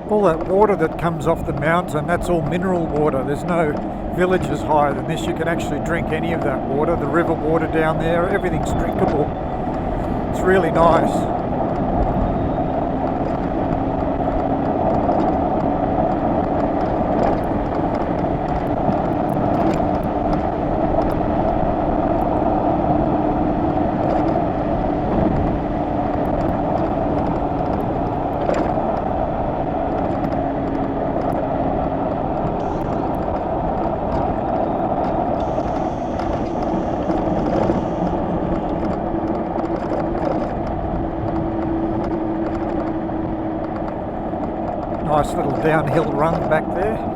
All that water that comes off the mountain, that's all mineral water. There's no villages higher than this. You can actually drink any of that water. The river water down there, everything's drinkable. It's really nice. Nice little downhill run back there.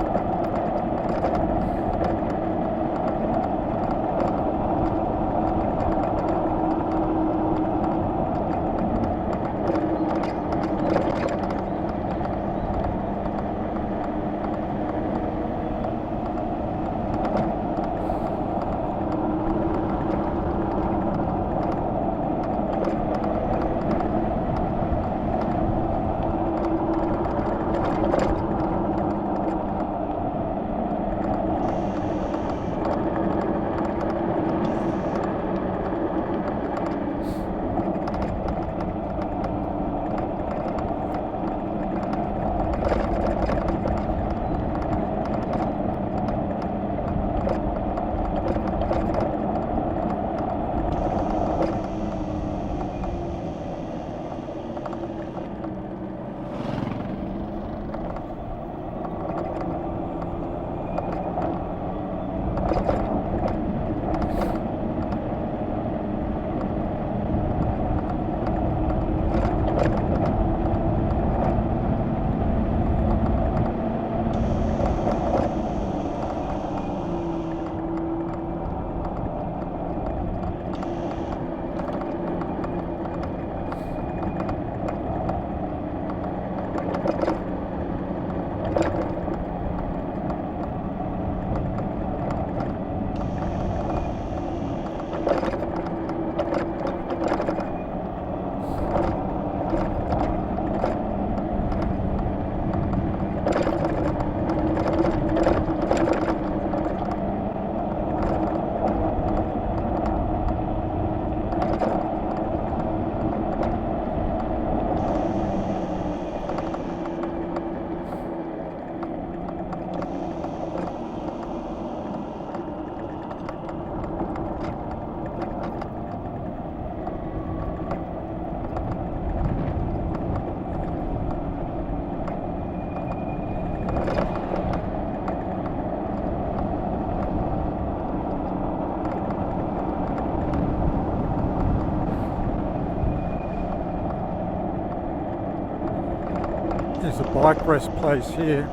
There's a bike rest place here.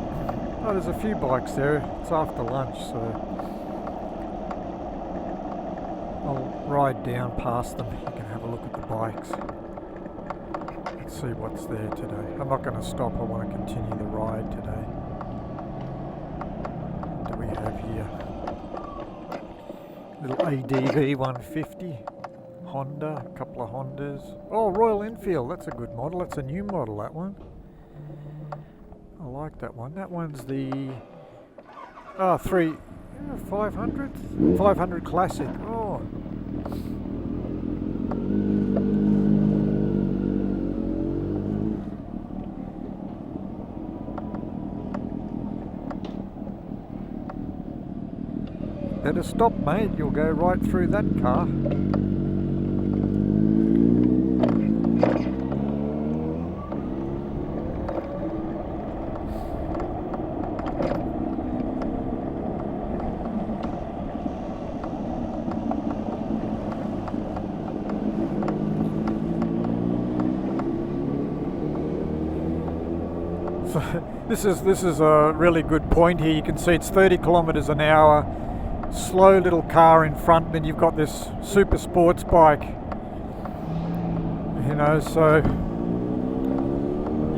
Oh, there's a few bikes there. It's after lunch, so I'll ride down past them. You can have a look at the bikes. Let's see what's there today. I'm not going to stop. I want to continue the ride today. What do we have here? Little ADV 150. Honda, a couple of Hondas. Oh, Royal Enfield. That's a good model. That's a new model, that one. I like that one. That one's the 500? 500 Classic. Oh. Better stop, mate. You'll go right through that car. So this is a really good point here. You can see it's 30 kilometers an hour, slow little car in front, then you've got this super sports bike, you know, so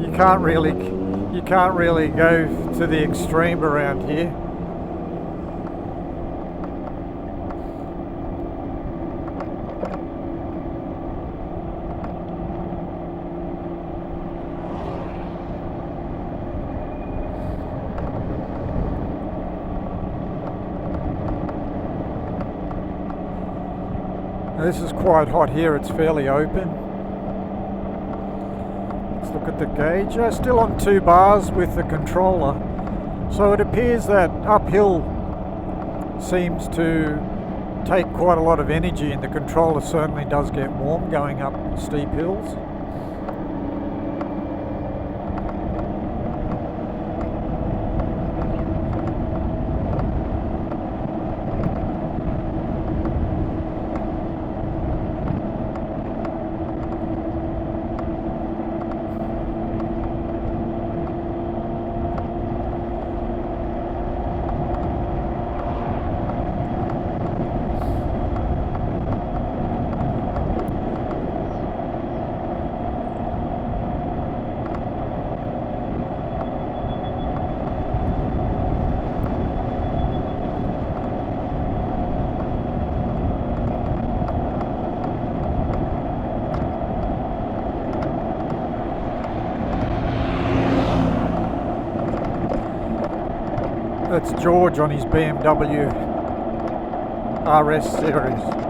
you can't really go to the extreme around here. This is quite hot here, it's fairly open. Let's look at the gauge. Still on 2 bars with the controller. So it appears that uphill seems to take quite a lot of energy, and the controller certainly does get warm going up steep hills. That's George on his BMW RS series.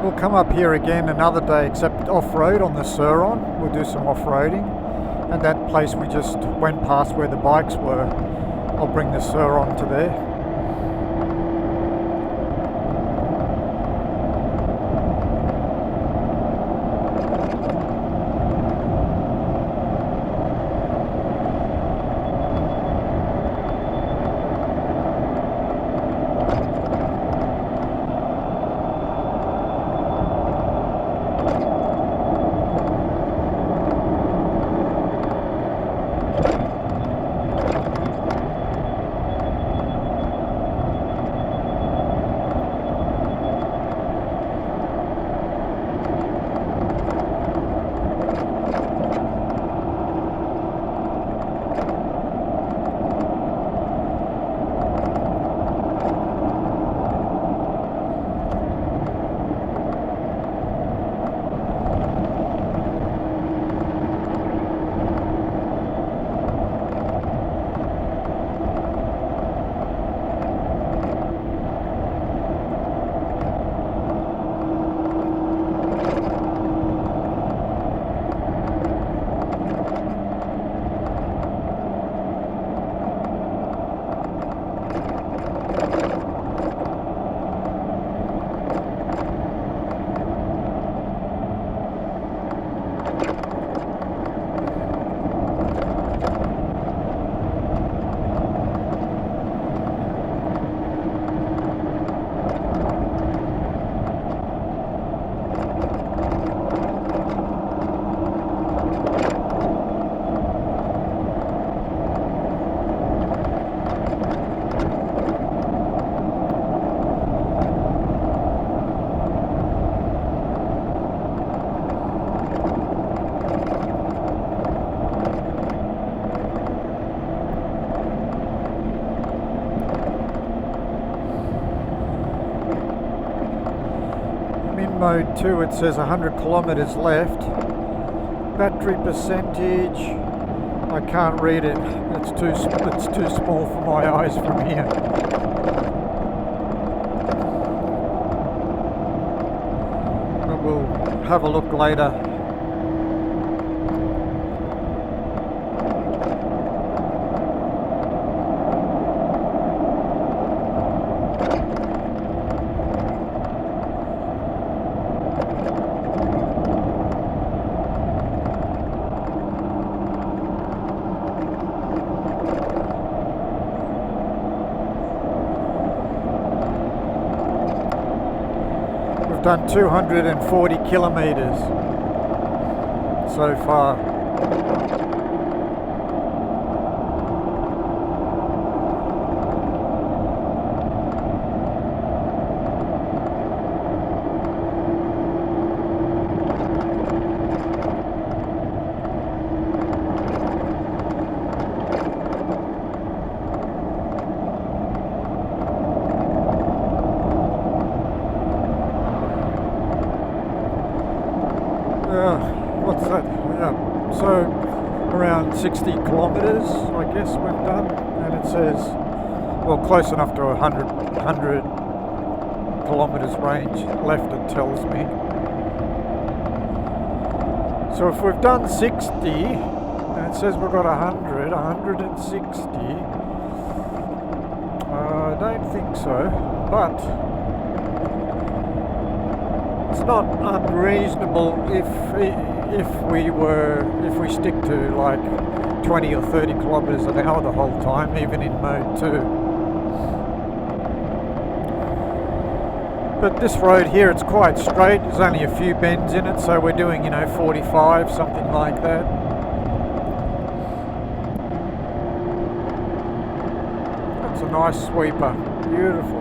We'll come up here again another day, except off-road on the Suron. We'll do some off-roading. And that place we just went past where the bikes were, I'll bring the Suron to there. mode 2 it says 100 kilometers left. Battery percentage, I can't read it. It's too small for my eyes from here. But we'll have a look later. Done 240 kilometers so far. What's that? So around 60 kilometers, I guess we've done, and it says, well, close enough to 100 kilometers range left, it tells me. So if we've done 60, and it says we've got 160, I don't think so, but it's not unreasonable if we stick to like 20 or 30 kilometers an hour the whole time, even in mode 2. But this road here, it's quite straight. There's only a few bends in it, so we're doing, 45, something like that. That's a nice sweeper. Beautiful.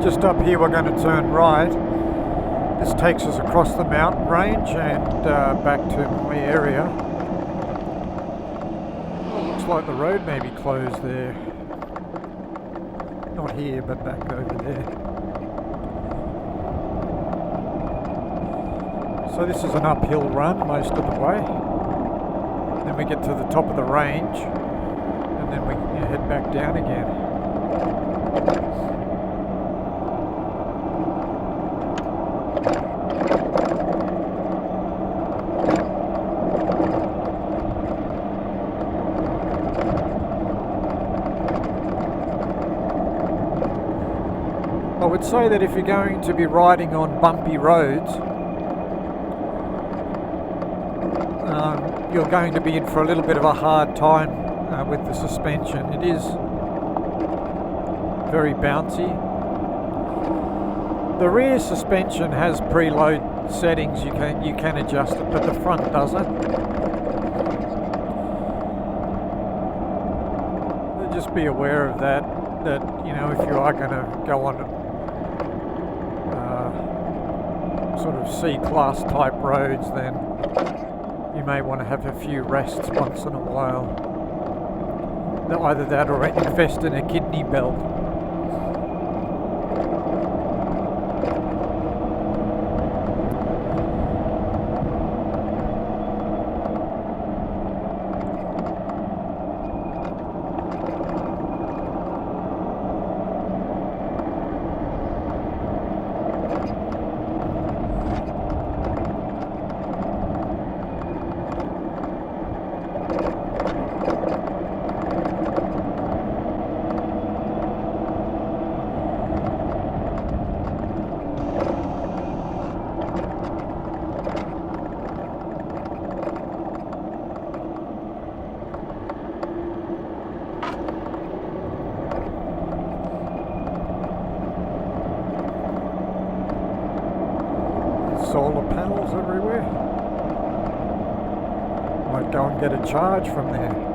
Just up here we're going to turn right. This takes us across the mountain range and back to my area. Looks like the road may be closed there. Not here, but back over there. So this is an uphill run most of the way. Then we get to the top of the range and then we head back down again. would say that if you're going to be riding on bumpy roads, you're going to be in for a little bit of a hard time with the suspension. It is very bouncy. The rear suspension has preload settings, you can adjust it, but the front doesn't. Just be aware of that you know, if you are going to go on sort of C-class type roads, then you may want to have a few rests once in a while. Either that or invest in a kidney belt. Solar panels everywhere. Might go and get a charge from there.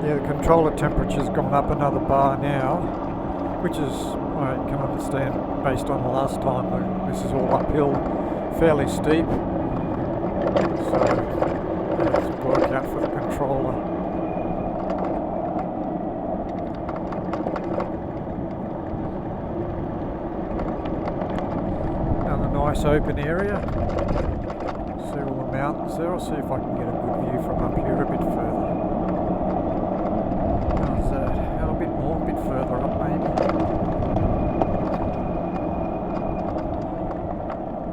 Yeah, the controller temperature's gone up another bar now, which is, I can understand, based on the last time. This is all uphill, fairly steep, so let's work out for the controller. Another nice open area. See all the mountains there. I'll see if I can get a good view from up here a bit further. A bit more, a bit further up maybe.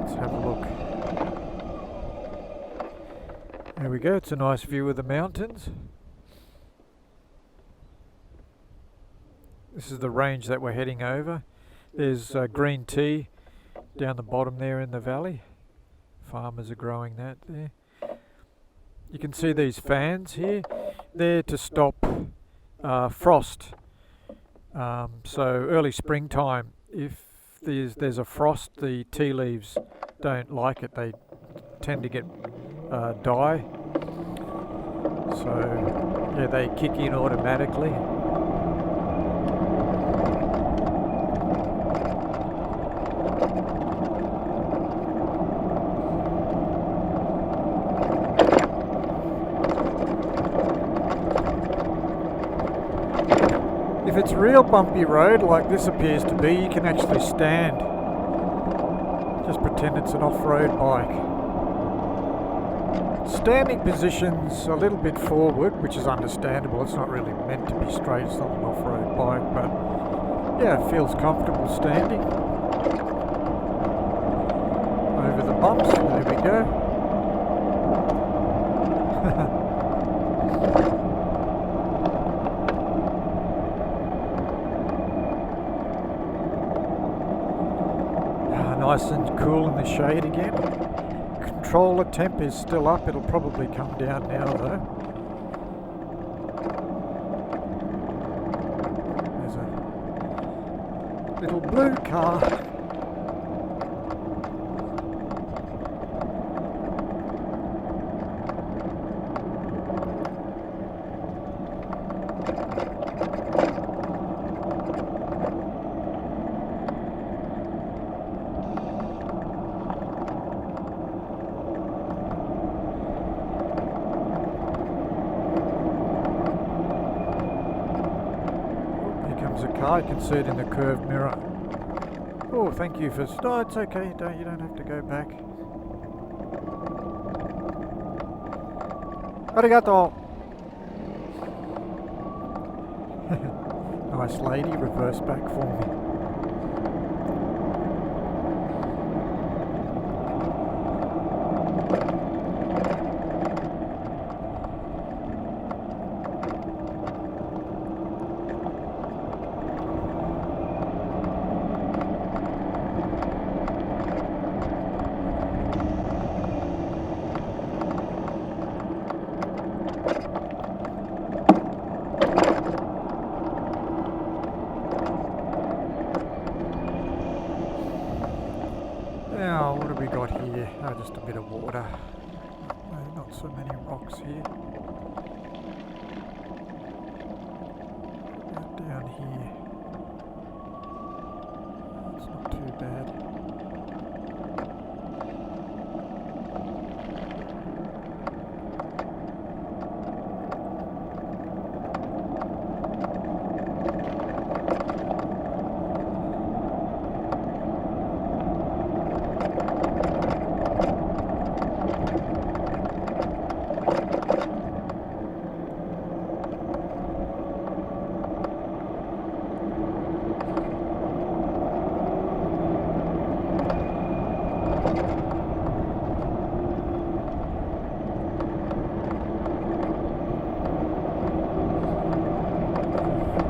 Let's have a look. There we go, it's a nice view of the mountains. This is the range that we're heading over. There's green tea down the bottom there in the valley. Farmers are growing that there. You can see these fans here. They're to stop frost. So early springtime, if there's a frost, the tea leaves don't like it. They tend to get die. So yeah, they kick in automatically. If it's a real bumpy road like this appears to be, you can actually stand. Just pretend it's an off-road bike. Standing position's a little bit forward, which is understandable. It's not really meant to be straight, it's not an off-road bike, but yeah, it feels comfortable standing. Over the bumps, there we go. nice and cool in the shade again. Controller temp is still up. It'll probably come down now though. There's a little blue car. I can see it in the curved mirror. Oh, thank you for... Oh, it's okay. You don't have to go back. Arigato. Nice lady, reverse back for me. Now, what have we got here? Oh, just a bit of water. No, not so many rocks here. Down here. It's not too bad.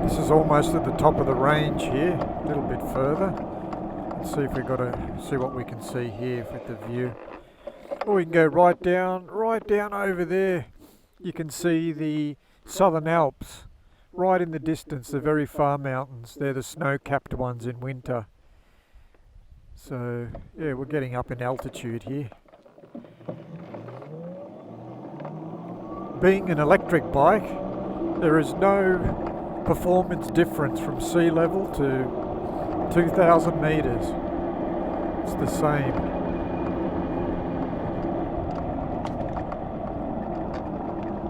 This is almost at the top of the range here, a little bit further. Let's see if we've got to see what we can see here with the view. Or we can go right down over there. You can see the Southern Alps right in the distance, the very far mountains. They're the snow-capped ones in winter. So yeah, we're getting up in altitude here. Being an electric bike, there is no performance difference from sea level to 2,000 meters. It's the same.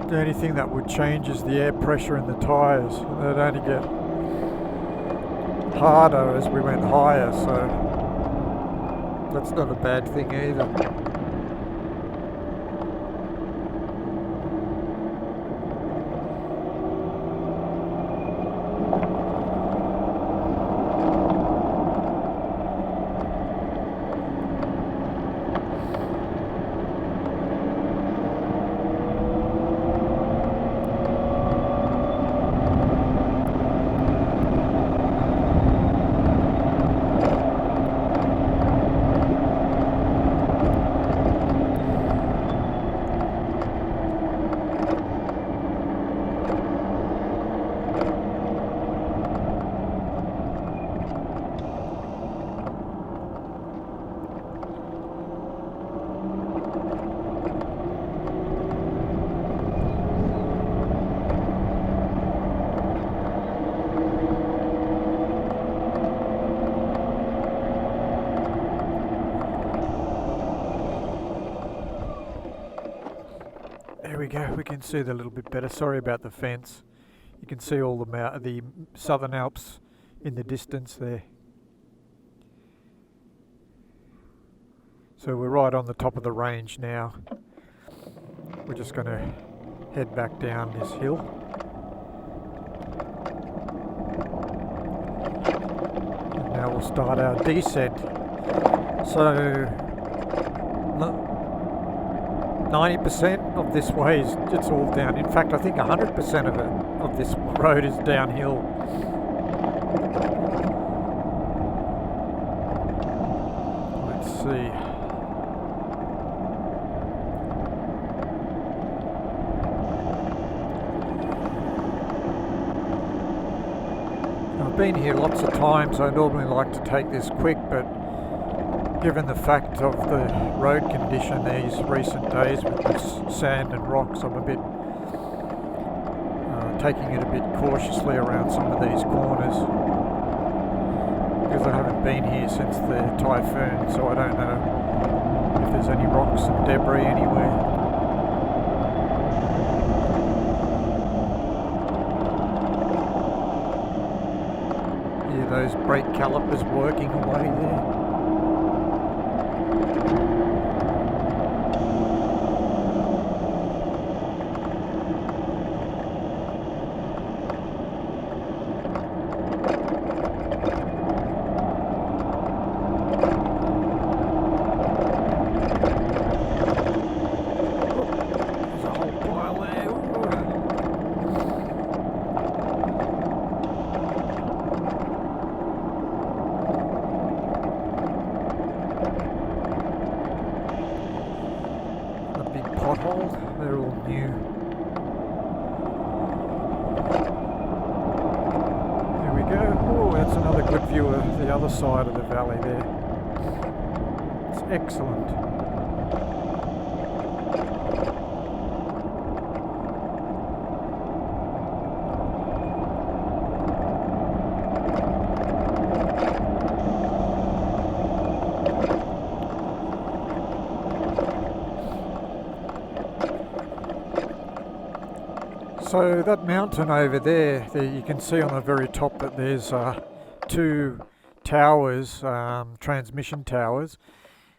The only thing that would change is the air pressure in the tyres. They'd only get harder as we went higher, so that's not a bad thing either. There we go, we can see it a little bit better. Sorry about the fence. You can see all the Southern Alps in the distance there. So we're right on the top of the range now. We're just going to head back down this hill. And now we'll start our descent. So 90% of this way is it's all down. In fact, I think 100% of this road is downhill. been here lots of times. I normally like to take this quick, but given the fact of the road condition these recent days with this sand and rocks, I'm a bit taking it a bit cautiously around some of these corners, because I haven't been here since the typhoon, so I don't know if there's any rocks and debris anywhere. Yeah, those brake calipers working away there. They're all new. There we go. Oh, that's another good view of the other side of the valley there. It's excellent. So that mountain over there, you can see on the very top that there's two towers, transmission towers.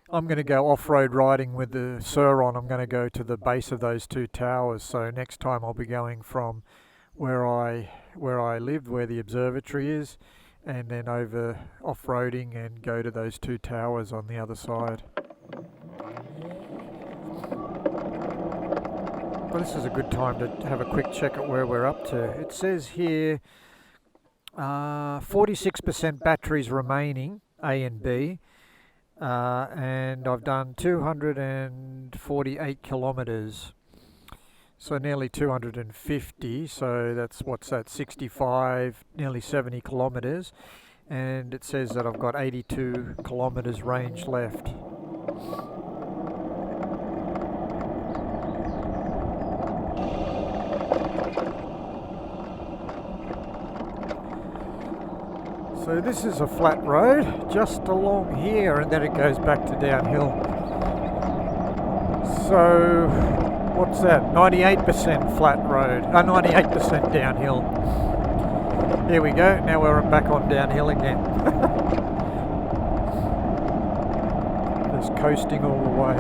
I'm going to go off-road riding with the Sur-on. I'm going to go to the base of those two towers. So next time I'll be going from where I live, where the observatory is, and then over off-roading and go to those two towers on the other side. Well, this is a good time to have a quick check at where we're up to. It says here 46% batteries remaining, A and B, and I've done 248 kilometres, so nearly 250, so that's, what's that, 65, nearly 70 kilometres, and it says that I've got 82 kilometres range left. So this is a flat road just along here, and then it goes back to downhill. So what's that? 98% flat road, 98% downhill. There we go. Now we're back on downhill again. Just coasting all the way.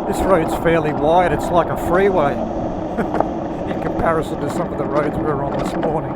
This road's fairly wide, it's like a freeway in comparison to some of the roads we were on this morning.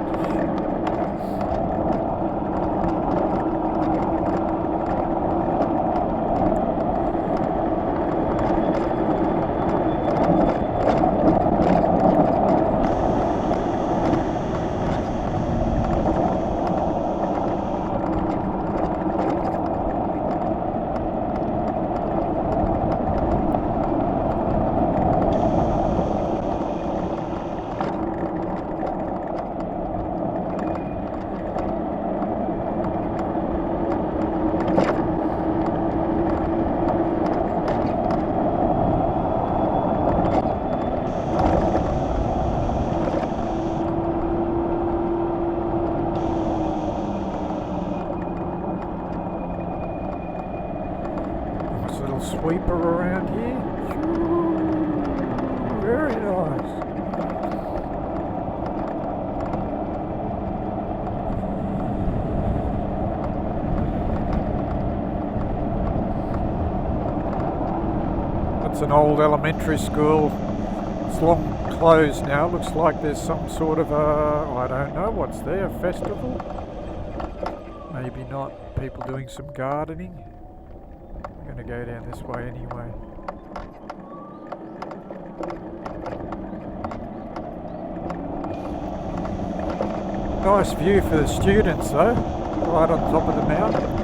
Sweeper around here. Very nice. It's an old elementary school. It's long closed now. Looks like there's some sort of I don't know what's there, a festival? Maybe not. People doing some gardening. I'm going to go down this way anyway. Nice view for the students though, right on top of the mountain.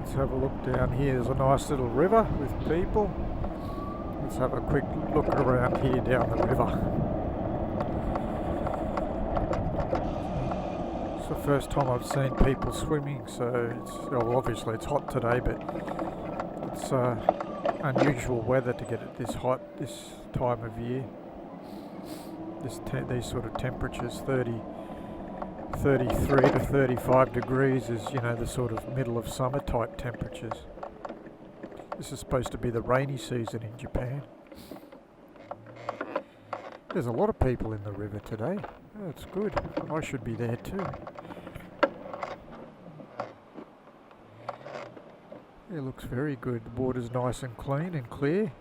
Let's have a look down here. There's a nice little river with people. Let's have a quick look around here down the river. It's the first time I've seen people swimming, so well, obviously it's hot today, but it's unusual weather to get it this hot this time of year. These sort of temperatures, 33 to 35 degrees is, you know, the sort of middle of summer type temperatures. This is supposed to be the rainy season in Japan. There's a lot of people in the river today. That's good. I should be there too. It looks very good. The water's nice and clean and clear.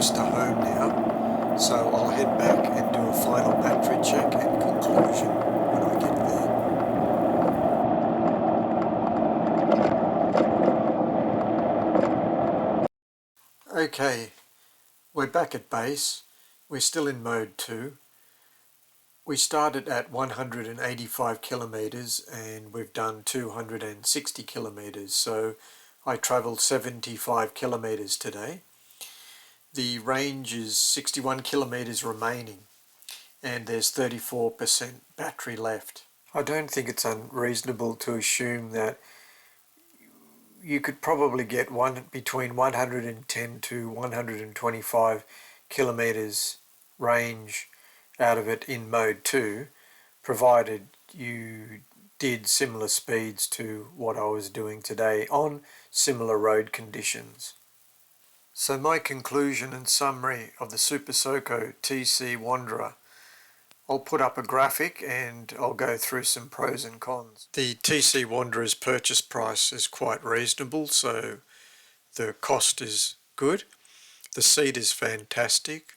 To home now, so I'll head back and do a final battery check and conclusion when I get there. Okay, we're back at base. We're still in mode 2. We started at 185 kilometers and we've done 260 kilometers, so I travelled 75 kilometers today. The range is 61 kilometers remaining and there's 34% battery left. I don't think it's unreasonable to assume that you could probably get between 110 to 125 kilometers range out of it in mode 2, provided you did similar speeds to what I was doing today on similar road conditions. So my conclusion and summary of the Super Soco TC Wanderer. I'll put up a graphic and I'll go through some pros and cons. The TC Wanderer's purchase price is quite reasonable, so the cost is good. The seat is fantastic.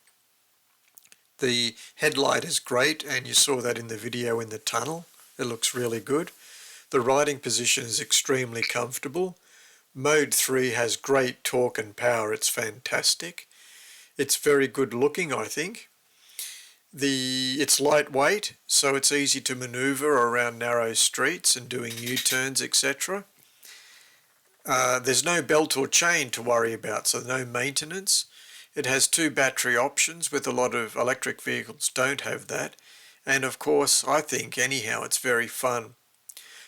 The headlight is great, and you saw that in the video in the tunnel. It looks really good. The riding position is extremely comfortable. Mode 3 has great torque and power. It's fantastic. It's very good looking, I think. It's lightweight, so it's easy to maneuver around narrow streets and doing U-turns, etc. There's no belt or chain to worry about, so no maintenance. It has 2 battery options, with a lot of electric vehicles don't have that. And of course, I think anyhow, it's very fun.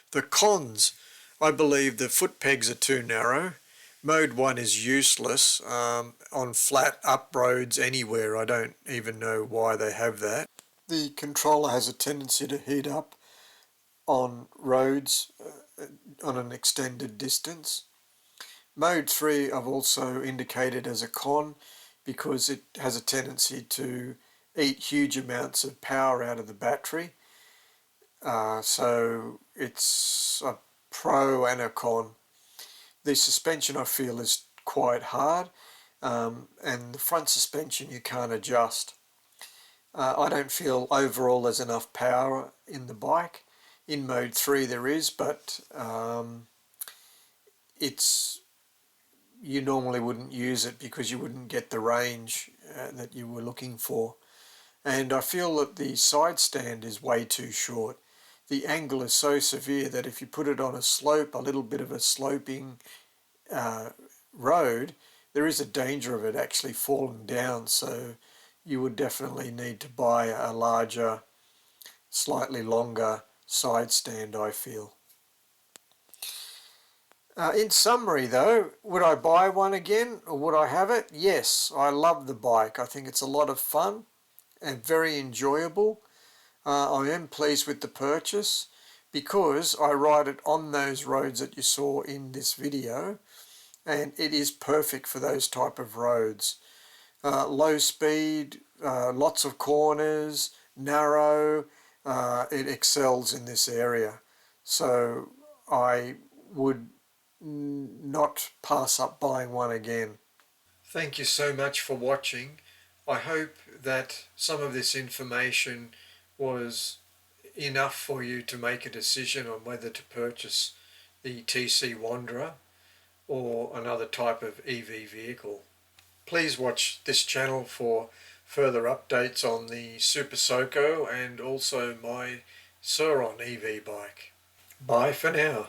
The cons, I believe the foot pegs are too narrow. Mode 1 is useless on flat up roads anywhere. I don't even know why they have that. The controller has a tendency to heat up on roads on an extended distance. Mode 3 I've also indicated as a con because it has a tendency to eat huge amounts of power out of the battery. So it's a pro and a con. The suspension I feel is quite hard, and the front suspension you can't adjust. I don't feel overall there's enough power in the bike. In mode 3 there is, but you normally wouldn't use it because you wouldn't get the range that you were looking for. And I feel that the side stand is way too short. The angle is so severe that if you put it on a slope, a little bit of a sloping road, there is a danger of it actually falling down, so you would definitely need to buy a larger, slightly longer side stand, I feel. In summary though, would I buy one again or would I have it? Yes, I love the bike. I think it's a lot of fun and very enjoyable. I am pleased with the purchase because I ride it on those roads that you saw in this video, and it is perfect for those type of roads. Low speed, lots of corners, narrow, it excels in this area. So I would not pass up buying one again. Thank you so much for watching. I hope that some of this information was enough for you to make a decision on whether to purchase the TC Wanderer or another type of EV vehicle. Please watch this channel for further updates on the Super Soco and also my Sur EV bike. Bye for now.